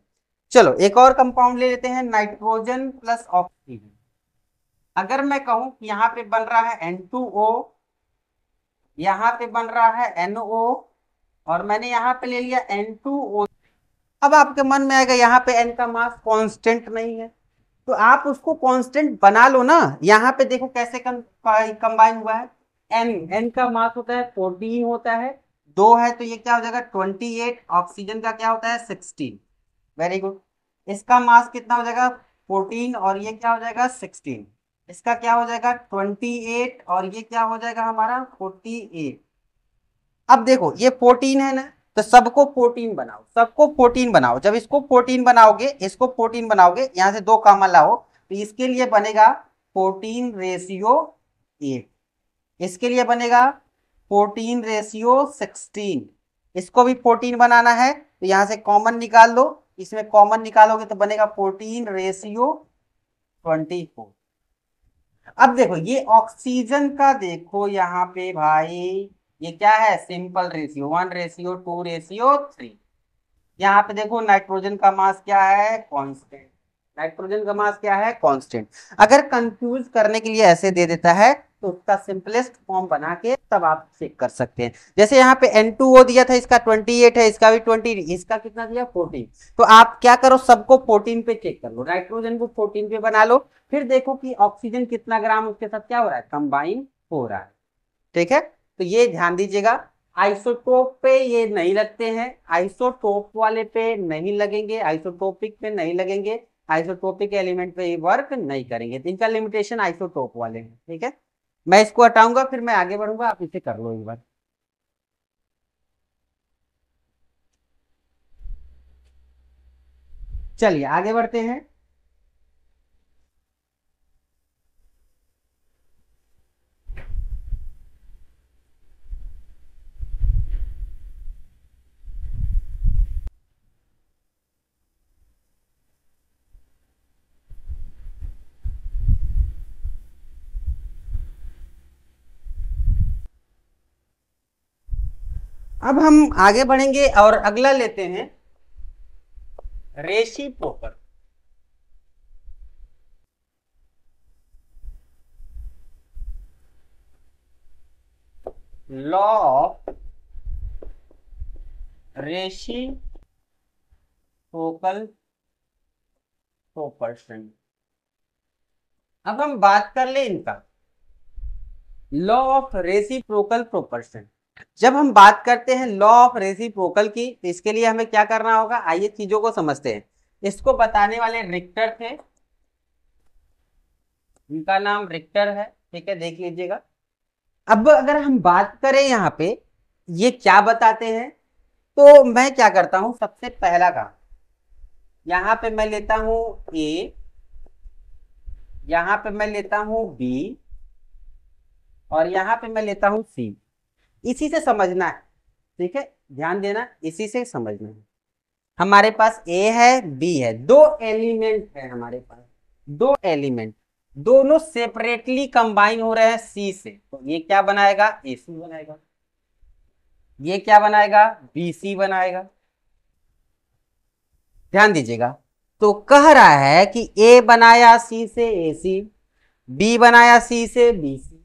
चलो एक और कंपाउंड ले लेते हैं, नाइट्रोजन प्लस ऑक्सीजन। अगर मैं कहूं कि यहाँ पे बन रहा है N2O, यहाँ पे बन रहा है NO, और मैंने यहाँ पे ले लिया N2O, अब आपके मन में आएगा यहाँ पे n का मास कांस्टेंट नहीं है, तो आप उसको कांस्टेंट बना लो ना। यहाँ पे देखो कैसे कंबाइन हुआ है, n का मास होता है 14 होता है, 2 है तो ये क्या हो जाएगा 28, ऑक्सीजन का क्या होता है 16। Very good. इसका मास कितना हो जाएगा 14 और ये क्या हो जाएगा 16, इसका क्या हो जाएगा 28 और ये क्या हो जाएगा हमारा 48। अब देखो ये 14 है ना, तो सबको 14 बनाओ, सबको 14 बनाओ। जब इसको 14 बनाओगे, इसको 14 बनाओगे, यहां से 2 कॉमन लाओ, तो इसके लिए बनेगा 14:8, इसके लिए बनेगा 14:16। इसको भी 14 बनाना है, तो यहां से कॉमन निकाल लो, इसमें कॉमन निकालोगे तो बनेगा 14:24। अब देखो ये ऑक्सीजन का, देखो यहाँ पे भाई ये क्या है सिंपल रेशियो, 1:2:3। यहाँ पे देखो नाइट्रोजन का मास क्या है कांस्टेंट, नाइट्रोजन का मास क्या है कांस्टेंट। अगर कंफ्यूज करने के लिए ऐसे दे देता है तो उसका सिंपलेस्ट फॉर्म बना के तब आप चेक कर सकते हैं। जैसे यहाँ पे N2O दिया था, इसका 28 है, इसका भी 20, इसका कितना दिया 14, तो आप क्या करो सबको 14 पे चेक कर लो, नाइट्रोजन को 14 पे बना लो, फिर देखो कि ऑक्सीजन कितना ग्राम उसके साथ क्या हो रहा है कंबाइन हो रहा है। ठीक है, तो ये ध्यान दीजिएगा। आइसोटोप पे ये नहीं लगते हैं, आइसोटोप वाले पे नहीं लगेंगे, आइसोटोपिक पे नहीं लगेंगे, आइसोटोपिक एलिमेंट पे वर्क नहीं करेंगे, तो इनका लिमिटेशन आइसोटोप वाले हैं। ठीक है, मैं इसको हटाऊंगा फिर मैं आगे बढ़ूंगा, आप इसे कर लो एक बार। चलिए आगे बढ़ते हैं। अब हम आगे बढ़ेंगे और अगला लेते हैं reciprocal. Law of reciprocal proportion. अब हम बात कर ले इनका लॉ ऑफ रेसिप्रोकल प्रोपोर्शन। जब हम बात करते हैं लॉ ऑफ रेसिप्रोकल की, तो इसके लिए हमें क्या करना होगा, आइए चीजों को समझते हैं। इसको बताने वाले रिक्टर थे, इनका नाम रिक्टर है। ठीक है, देख लीजिएगा। अब अगर हम बात करें यहाँ पे ये क्या बताते हैं, तो मैं क्या करता हूं, सबसे पहला काम यहां पे मैं लेता हूं ए, यहां पे मैं लेता हूं बी और यहां पे मैं लेता हूं सी। इसी से समझना है, ठीक है, ध्यान देना, इसी से समझना है। हमारे पास ए है बी है, 2 एलिमेंट है हमारे पास, 2 एलिमेंट, दोनों सेपरेटली कंबाइन हो रहे हैं सी से, तो ये क्या बनाएगा AC बनाएगा, ये क्या बनाएगा BC बनाएगा। ध्यान दीजिएगा, तो कह रहा है कि A बनाया C से AC, B बनाया C से BC।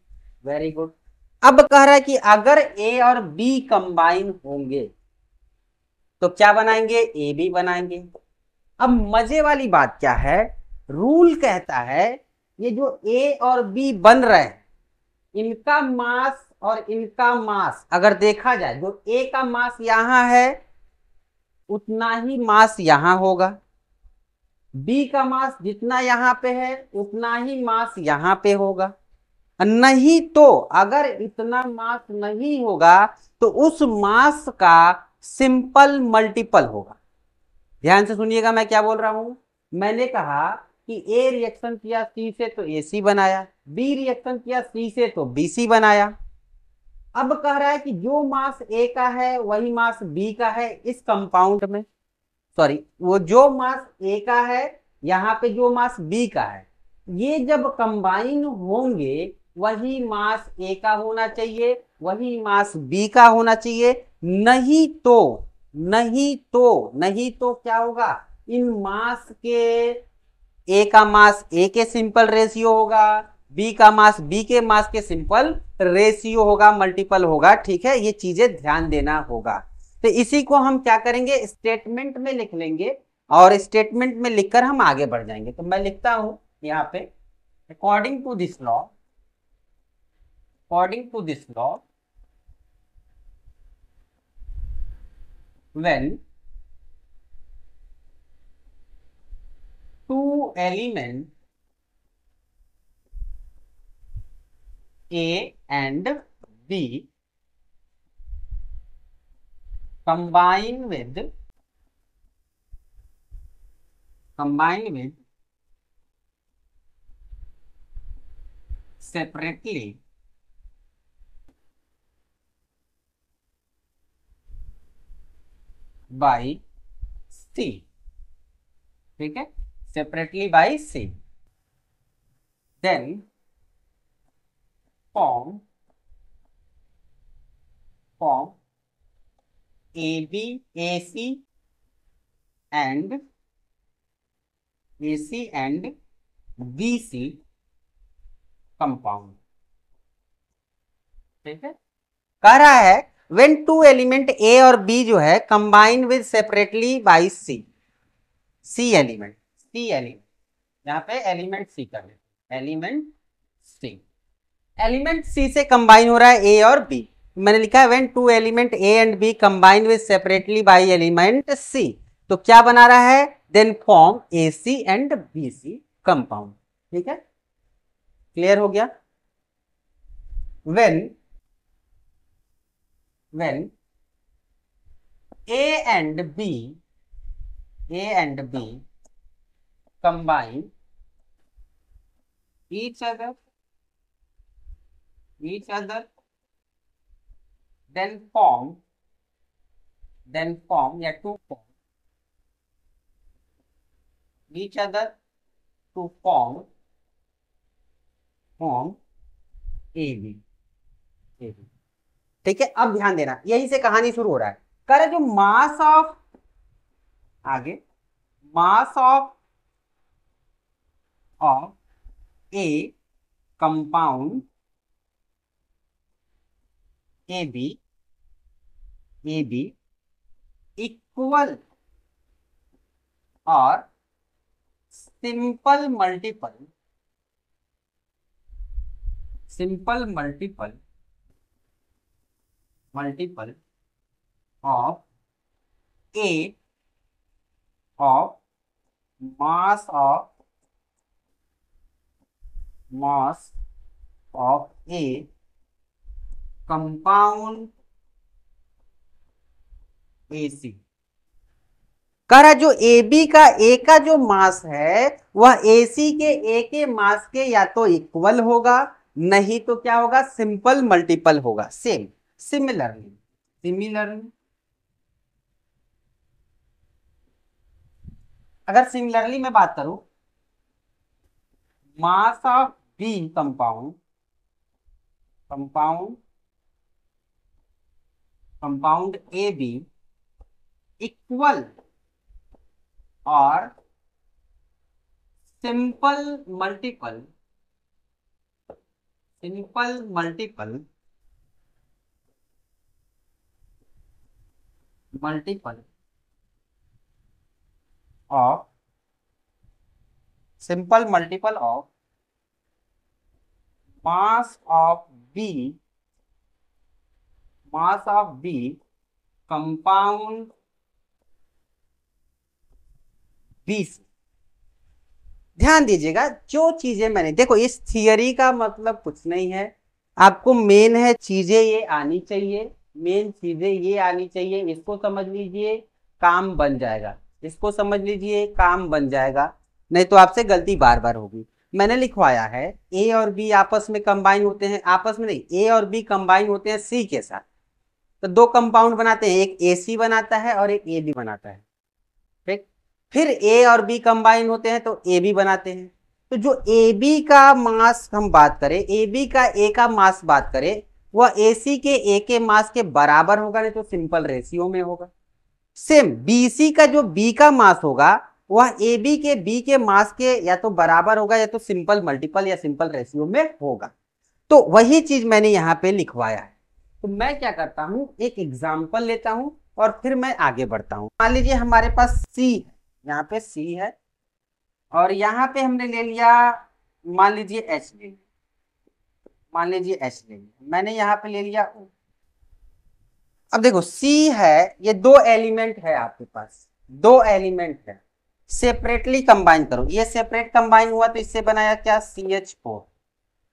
Very good. अब कह रहा है कि अगर A और B कंबाइन होंगे तो क्या बनाएंगे, AB बनाएंगे। अब मजे वाली बात क्या है, रूल कहता है ये जो A और B बन रहे हैं, इनका मास और इनका मास अगर देखा जाए, जो A का मास यहां है उतना ही मास यहां होगा, B का मास जितना यहां पे है उतना ही मास यहां पे होगा। नहीं तो अगर इतना मास नहीं होगा तो उस मास का सिंपल मल्टीपल होगा। ध्यान से सुनिएगा मैं क्या बोल रहा हूं। मैंने कहा कि A रिएक्शन किया C से तो AC बनाया, B रिएक्शन किया C से तो BC बनाया। अब कह रहा है कि जो मास A का है वही मास B का है इस कंपाउंड में, सॉरी वो जो मास A का है यहाँ पे जो मास B का है, ये जब कंबाइन होंगे वही मास A का होना चाहिए, वही मास B का होना चाहिए। नहीं तो क्या होगा, इन मास के A का मास A के सिंपल रेशियो होगा, B का मास B के मास के सिंपल रेशियो होगा, मल्टीपल होगा। ठीक है, ये चीजें ध्यान देना होगा। तो इसी को हम क्या करेंगे, स्टेटमेंट में लिख लेंगे और स्टेटमेंट में लिखकर हम आगे बढ़ जाएंगे। तो मैं लिखता हूं यहाँ पे, according to this law, according to this law, when two element A and B combine with separately by C, ठीक है, separately by C, then form AB, AC and BC compound, ठीक है। कह रहा है when two element A और B जो है combine with separately by C, C element, यहाँ पे एलिमेंट C कर लेते, एलिमेंट C से कंबाइन हो रहा है A और B। मैंने लिखा है when two element A and B combine with separately by element C, तो क्या बना रहा है, then form AC and BC compound, ठीक है, क्लियर हो गया। when A and B combine each other, then form या to form each other to form AB, ठीक है। अब ध्यान देना, यही से कहानी शुरू हो रहा है। कह रहे जो मास ऑफ, आगे mass of a compound AB equal और simple multiple of A of mass of A compound AC। कह रहा जो AB का A का जो मास है वह AC के A के मास के या तो इक्वल होगा, नहीं तो क्या होगा, सिंपल मल्टीपल होगा, सेम, सिमिलरली अगर सिमिलरली मैं बात करूं, mass of B compound A B equal और simple multiple of mass of B compound B से। ध्यान दीजिएगा, जो चीजें मैंने, देखो इस थियरी का मतलब कुछ नहीं है, आपको मेन है चीजें ये आनी चाहिए, इसको समझ लीजिए काम बन जाएगा, नहीं तो आपसे गलती बार बार होगी। मैंने लिखवाया है ए और बी आपस में कंबाइन होते हैं, आपस में नहीं, ए और बी कंबाइन होते हैं सी के साथ, तो दो कंपाउंड बनाते हैं, एक AC बनाता है और एक AB बनाता है, ठीक। फिर A और B कंबाइन होते हैं तो AB बनाते हैं। तो जो AB का मास हम बात करें, AB का A का मास बात करें, वह AC के A के मास के बराबर होगा, नहीं तो सिंपल रेशियो में होगा। सेम BC का जो B का मास होगा वह AB के B के मास के या तो बराबर होगा या तो सिंपल मल्टीपल या सिंपल रेशियो में होगा। तो वही चीज मैंने यहाँ पे लिखवाया है। तो मैं क्या करता हूं, एक एग्जाम्पल लेता हूं और फिर मैं आगे बढ़ता हूँ। मान लीजिए हमारे पास C है, यहाँ पे C है और यहाँ पे हमने ले लिया, मान लीजिए H ले लिया, मान लीजिए H ले लिया, मैंने यहाँ पे ले लिया O। अब देखो C है, ये दो एलिमेंट है आपके पास, दो एलिमेंट है, सेपरेटली कंबाइन करो, ये सेपरेट कंबाइन हुआ तो इससे बनाया क्या, CH4,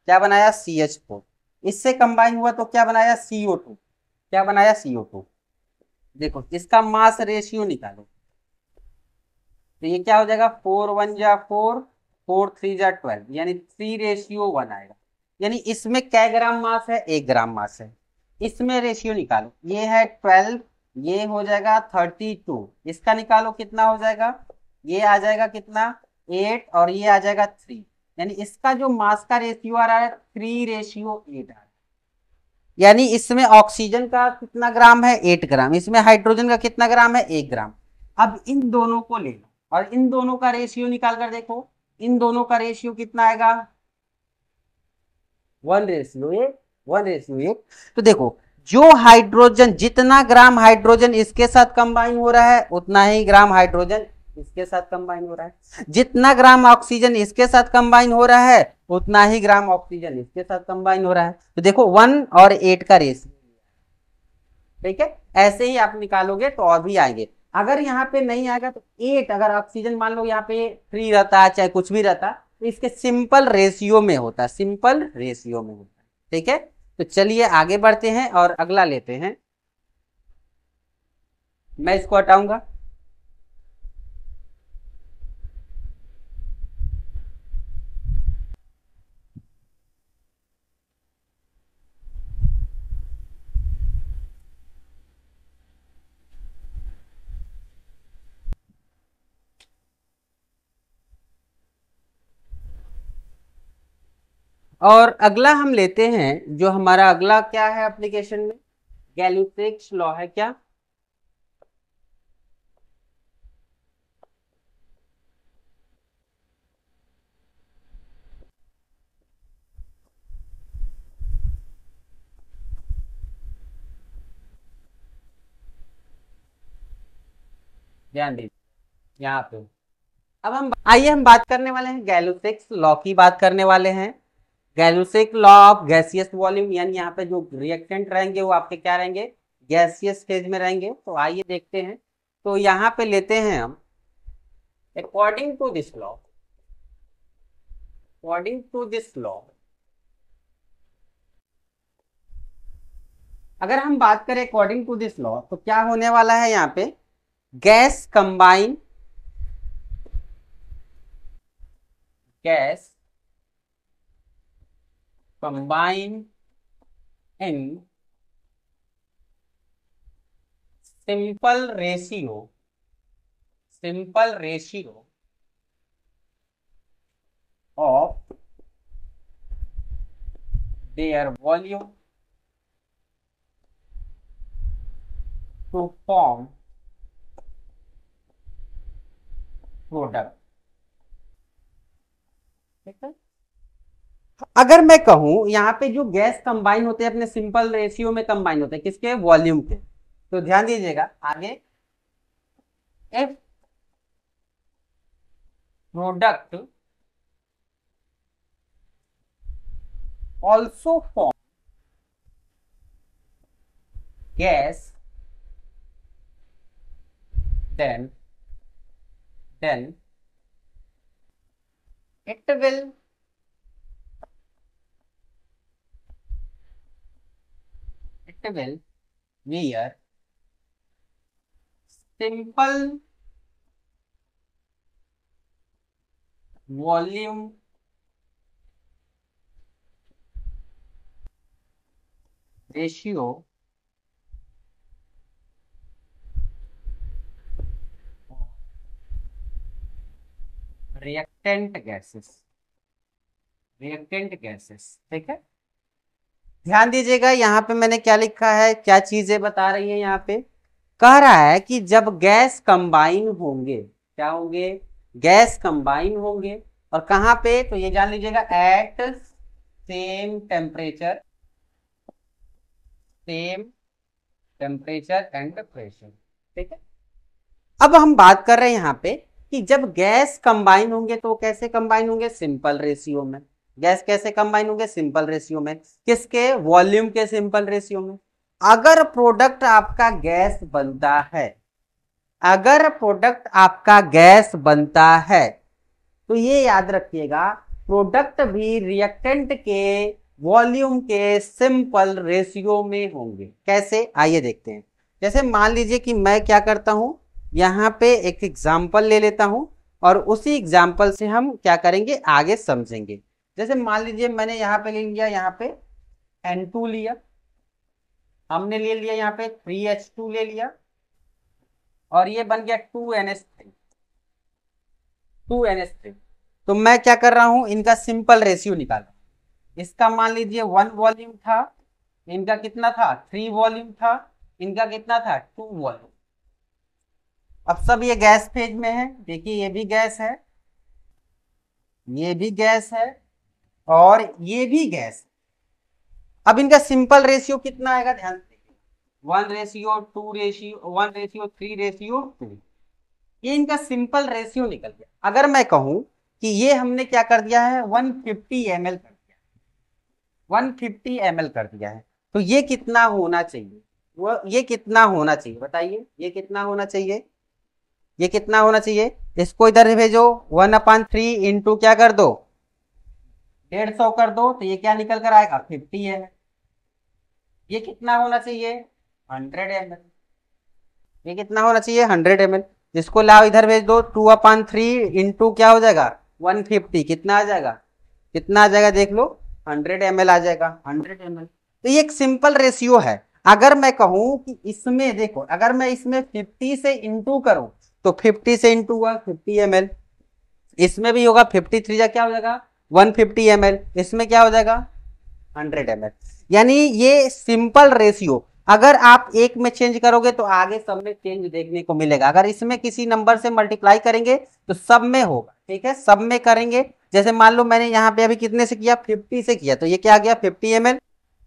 क्या बनाया, CH4, इससे कंबाइन हुआ तो क्या बनाया, CO2, क्या बनाया, CO2। देखो इसका मास रेशियो निकालो, तो ये क्या हो जाएगा, 4 1 जा 4, 4 3 जा 12, यानी 3:1 आएगा। यानी इसमें क्या ग्राम मास है, 1 ग्राम मास है। इसमें रेशियो निकालो, ये है 12, ये हो जाएगा 32, इसका निकालो कितना हो जाएगा, ये आ जाएगा कितना, 8 और ये आ जाएगा 3, यानी इसका जो मास का रेशियो आ रहा है 3:8 आ रहा है। यानी इसमें ऑक्सीजन का कितना ग्राम है, 8 ग्राम, इसमें हाइड्रोजन का कितना ग्राम है, 1 ग्राम। अब इन दोनों को ले लो और इन दोनों का रेशियो निकाल कर देखो, इन दोनों का रेशियो कितना आएगा, 1:1, 1:1। तो देखो जो हाइड्रोजन, जितना ग्राम हाइड्रोजन इसके साथ कंबाइन हो रहा है उतना ही ग्राम हाइड्रोजन इसके साथ कंबाइन हो रहा है, जितना ग्राम ऑक्सीजन इसके साथ कंबाइन हो रहा है उतना ही ग्राम ऑक्सीजन इसके साथ कंबाइन हो रहा है। तो देखो 1 और 8 का रेशियो, ठीक है, ऐसे ही आप निकालोगे तो और भी आएंगे। अगर यहाँ पे नहीं आएगा तो 8, अगर ऑक्सीजन मान लो यहाँ पे 3 रहता है, चाहे कुछ भी रहता, तो इसके सिंपल रेशियो में होता है, सिंपल रेशियो में होता है, ठीक है। तो चलिए आगे बढ़ते हैं और अगला लेते हैं, मैं इसको हटाऊंगा। और अगला हम लेते हैं, जो हमारा अगला क्या है एप्लीकेशन में, गैल्यूसेक्स लॉ है, क्या, ध्यान दीजिए यहाँ पे। अब हम आइए हम बात करने वाले हैं गैल्यूसेक्स लॉ की, बात करने वाले हैं गैल्यूसेक लॉ ऑफ गैसियस वॉल्यूम, यानी यहाँ पे जो रिएक्टेंट रहेंगे वो आपके क्या रहेंगे, गैसियस फेज में रहेंगे। तो आइए देखते हैं, तो यहाँ पे लेते हैं हम, according to this law, according to this law, अगर हम बात करें अकॉर्डिंग टू दिस लॉ तो क्या होने वाला है यहाँ पे, gas combine, gas combine in simple ratio, simple ratio of their volume to form product, ठीक है। अगर मैं कहूं यहाँ पे जो गैस कंबाइन होते हैं अपने सिंपल रेशियो में कंबाइन होते हैं, किसके, वॉल्यूम के, तो ध्यान दीजिएगा आगे, if product also form gas, then it will wear simple volume ratio reactant gases, reactant gases, ठीक है। ध्यान दीजिएगा यहाँ पे मैंने क्या लिखा है, क्या चीजें बता रही है, यहाँ पे कह रहा है कि जब गैस कंबाइन होंगे, क्या होंगे, गैस कंबाइन होंगे, और कहाँ पे, तो ये जान लीजिएगा, at same temperature, same temperature and pressure. ठीक है, अब हम बात कर रहे हैं यहाँ पे कि जब गैस कंबाइन होंगे तो कैसे कंबाइन होंगे, सिंपल रेशियो में। गैस कैसे कंबाइन होंगे, सिंपल रेशियो में। किसके, वॉल्यूम के सिंपल रेशियो में। अगर प्रोडक्ट आपका गैस बनता है, अगर प्रोडक्ट आपका गैस बनता है तो ये याद रखिएगा प्रोडक्ट भी रिएक्टेंट के वॉल्यूम के सिंपल रेशियो में होंगे। कैसे, आइए देखते हैं। जैसे मान लीजिए कि मैं क्या करता हूं, यहां पे एक एग्जांपल ले लेता हूं और उसी एग्जांपल से हम क्या करेंगे आगे समझेंगे। जैसे मान लीजिए मैंने यहां पे ले लिया, यहां पे N2 लिया, हमने ले लिया यहाँ पे 3H2 ले लिया और ये बन गया 2NH3। 2NH3 तो मैं क्या कर रहा हूं, इनका सिंपल रेशियो निकाल रहा हूं। इसका मान लीजिए 1 वॉल्यूम था, इनका कितना था 3 वॉल्यूम था, इनका कितना था 2 वॉल्यूम। अब सब ये गैस फेज में है, देखिए ये भी गैस है, ये भी गैस है और ये भी गैस। अब इनका सिंपल रेशियो कितना आएगा, ध्यान से 1:2 रेशियो 1:3:2। ये इनका सिंपल रेशियो निकल गया। अगर मैं कहूं कि ये हमने क्या कर दिया है 150 ml कर दिया, 150 ml कर दिया है, तो ये कितना होना चाहिए, वो ये कितना होना चाहिए बताइए, ये कितना होना चाहिए, ये कितना होना चाहिए। इसको इधर भेजो, 1/3 इंटू क्या कर दो 150 कर दो, तो ये क्या निकल कर आएगा 50 ml। ये कितना होना चाहिए 100 ml। ये कितना होना चाहिए 100 ml। इसको लाओ इधर भेज दो, 2/3 इंटू क्या हो जाएगा 150, कितना आ जाएगा, कितना आ जाएगा देख लो 100 ml आ जाएगा 100 ml। तो ये एक सिंपल रेशियो है। अगर मैं कहूं कि इसमें देखो, अगर मैं इसमें 50 से इंटू करूं तो 50 से इंटू हुआ 50 ml, इसमें भी होगा 53 जा क्या हो जाएगा 150 ml, इसमें क्या हो जाएगा 100 ml। यानी ये सिंपल रेशियो अगर आप एक में चेंज करोगे तो आगे सब में चेंज देखने को मिलेगा। अगर इसमें किसी नंबर से मल्टीप्लाई करेंगे तो सब में होगा, ठीक है, सब में करेंगे। जैसे मान लो मैंने यहाँ पे अभी कितने से किया 50 से किया, तो ये क्या गया 50 ml,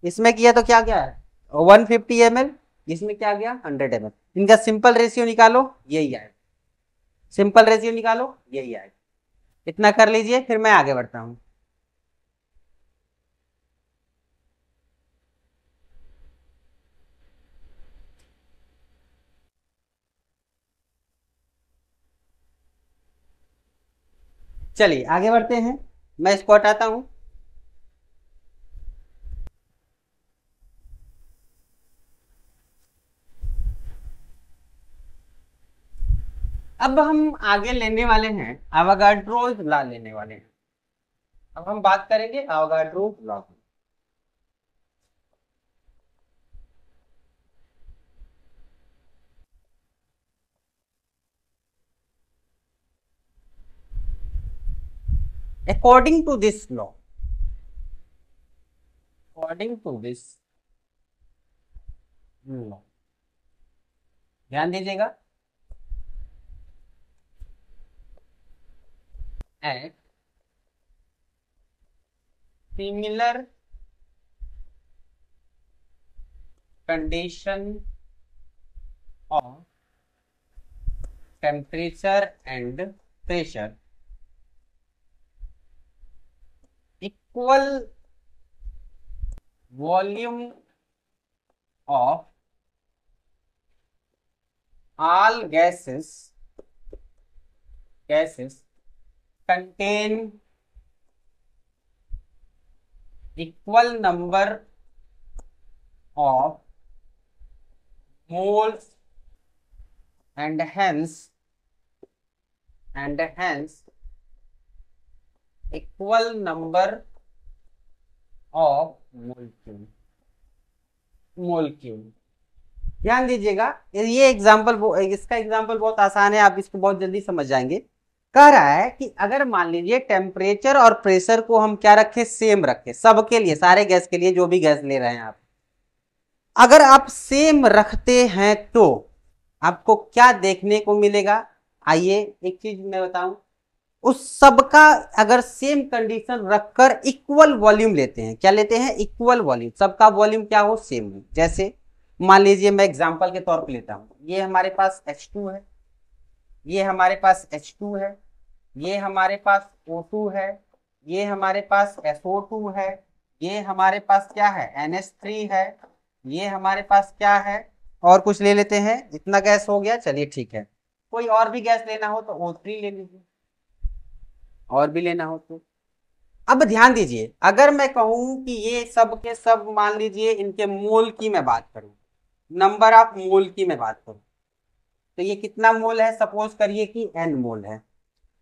इसमें किया तो क्या गया 150 ml, इसमें क्या गया 100 ml। इनका सिंपल रेशियो निकालो, यही आएगा, सिंपल रेशियो निकालो यही आएगा। इतना कर लीजिए, फिर मैं आगे बढ़ता हूं। चलिए आगे बढ़ते हैं, मैं इसको हटाता हूं। अब हम आगे लेने वाले हैं अवोगाड्रोस लॉ लेने वाले हैं। अब हम बात करेंगे अवोगाड्रोस लॉ की। According to this law, according to this law, ध्यान दीजिएगा, at similar condition of temperature and pressure, equal volume of all gases contain equal number of moles and hence equal number of molecule। ध्यान दीजिएगा, ये example, इसका example बहुत आसान है, आप इसको बहुत जल्दी समझ जाएंगे। कह रहा है कि अगर मान लीजिए टेम्परेचर और प्रेशर को हम क्या रखें, सेम रखें सबके लिए, सारे गैस के लिए, जो भी गैस ले रहे हैं आप, अगर आप सेम रखते हैं तो आपको क्या देखने को मिलेगा। आइए एक चीज मैं बताऊं, उस सबका अगर सेम कंडीशन रखकर इक्वल वॉल्यूम लेते हैं, क्या लेते हैं इक्वल वॉल्यूम, सबका वॉल्यूम क्या हो सेम हो। जैसे मान लीजिए मैं एग्जांपल के तौर पे लेता हूँ, ये हमारे पास H2 है, ये हमारे पास H2 है, ये हमारे पास O2 है, ये हमारे पास SO2 है, ये हमारे पास क्या है NH3 है, ये हमारे पास क्या है, और कुछ ले लेते हैं, इतना गैस हो गया, चलिए ठीक है। कोई और भी गैस लेना हो तो O3 ले लीजिए, और भी लेना हो तो। अब ध्यान दीजिए, अगर मैं कहूं कि ये सब के सब मान लीजिए इनके मोल की मैं बात करूं, नंबर ऑफ मोल की मैं बात करूं, तो ये कितना मोल है, सपोज करिए कि n मोल है,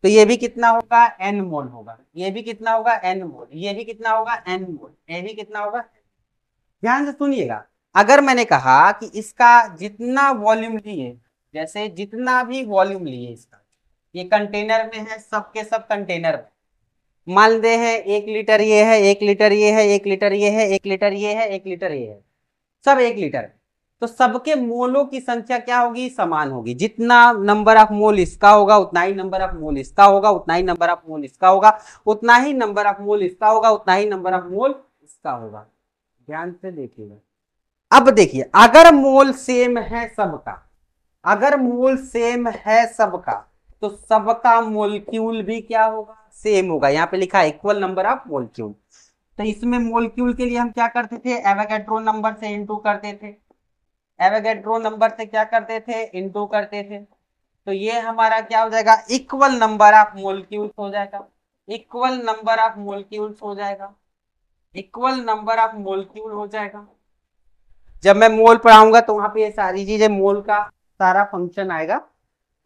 तो ये भी कितना होगा n मोल होगा, ये भी कितना होगा n मोल, ये भी कितना होगा n मोल, ये भी कितना होगा। ध्यान से सुनिएगा, अगर मैंने कहा कि इसका जितना वॉल्यूम लिए, जैसे जितना भी वॉल्यूम लिए इसका, ये कंटेनर में है, सबके सब कंटेनर में, मान दे हैं 1 लीटर ये है, 1 लीटर ये है, 1 लीटर ये है, 1 लीटर ये है, 1 लीटर ये है, सब 1 लीटर। तो सबके मोलों की संख्या क्या होगी, समान होगी, जितना नंबर ऑफ मोल इसका होगा उतना ही नंबर ऑफ मोल इसका होगा, उतना ही नंबर ऑफ मोल इसका होगा, उतना ही नंबर ऑफ मोल इसका होगा, उतना ही नंबर ऑफ मोल इसका होगा। ध्यान से देखिएगा, अब देखिए अगर मोल सेम है सबका, अगर मोल सेम है सबका, तो सबका मोलक्यूल भी क्या होगा, सेम होगा। यहाँ पे लिखा है इक्वल नंबर ऑफ मोलक्यूल, तो इसमें मोलक्यूल के लिए हम क्या करते थे, एवोगैड्रो नंबर से इनटू करते थे, एवोगैड्रो नंबर से क्या करते थे, इनटू करते थे, तो ये हमारा क्या हो जाएगा, इक्वल नंबर ऑफ मोलक्यूल्स हो जाएगा, इक्वल नंबर ऑफ मोलक्यूल्स हो जाएगा, इक्वल नंबर ऑफ मोलक्यूल हो जाएगा। जब मैं मोल पढ़ाऊंगा तो वहां पे ये सारी चीजें मोल का सारा फंक्शन आएगा,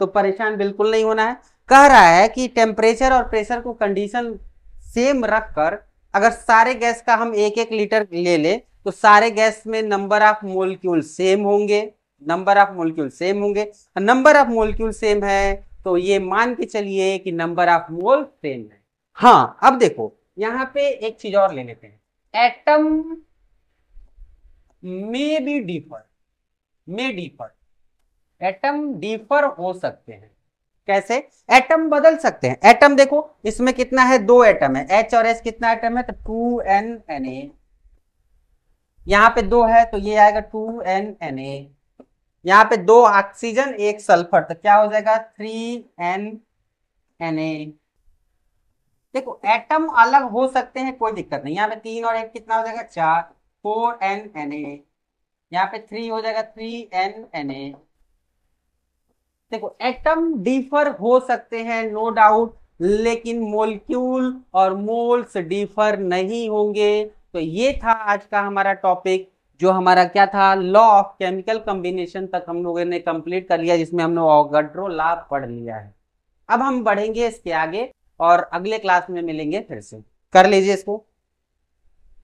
तो परेशान बिल्कुल नहीं होना है। कह रहा है कि टेम्परेचर और प्रेशर को कंडीशन सेम रखकर अगर सारे गैस का हम 1-1 लीटर ले ले तो सारे गैस में नंबर ऑफ मोलक्यूल सेम होंगे, नंबर ऑफ मोलक्यूल सेम होंगे, नंबर ऑफ मोलक्यूल सेम है तो ये मान के चलिए कि नंबर ऑफ मोल सेम है। हाँ अब देखो यहाँ पे एक चीज और ले लेते हैं, एटम में भी डिफर, में डिफर, एटम डिफर हो सकते हैं, कैसे, एटम बदल सकते हैं। एटम देखो इसमें कितना है, 2 एटम है, H और H कितना एटम है, तो 2NNA, यहाँ पे 2 है तो ये आएगा 2NNA, यहाँ पे 2 ऑक्सीजन 1 सल्फर, तो क्या हो जाएगा 3NNA। देखो एटम अलग हो सकते हैं, कोई दिक्कत नहीं, यहाँ पे 3 और 1 कितना हो जाएगा 4, 4NNA, यहाँ पे 3 हो जाएगा 3NNA। देखो एटम डिफर हो सकते हैं नो डाउट, लेकिन मोलक्यूल और मोल्स डिफर नहीं होंगे। तो ये था आज का हमारा टॉपिक, जो हमारा क्या था, लॉ ऑफ केमिकल कॉम्बिनेशन तक हम लोगों ने कंप्लीट कर लिया, जिसमें हमने अवोगाड्रो लॉ पढ़ लिया है। अब हम बढ़ेंगे इसके आगे और अगले क्लास में मिलेंगे फिर से, कर लीजिए इसको।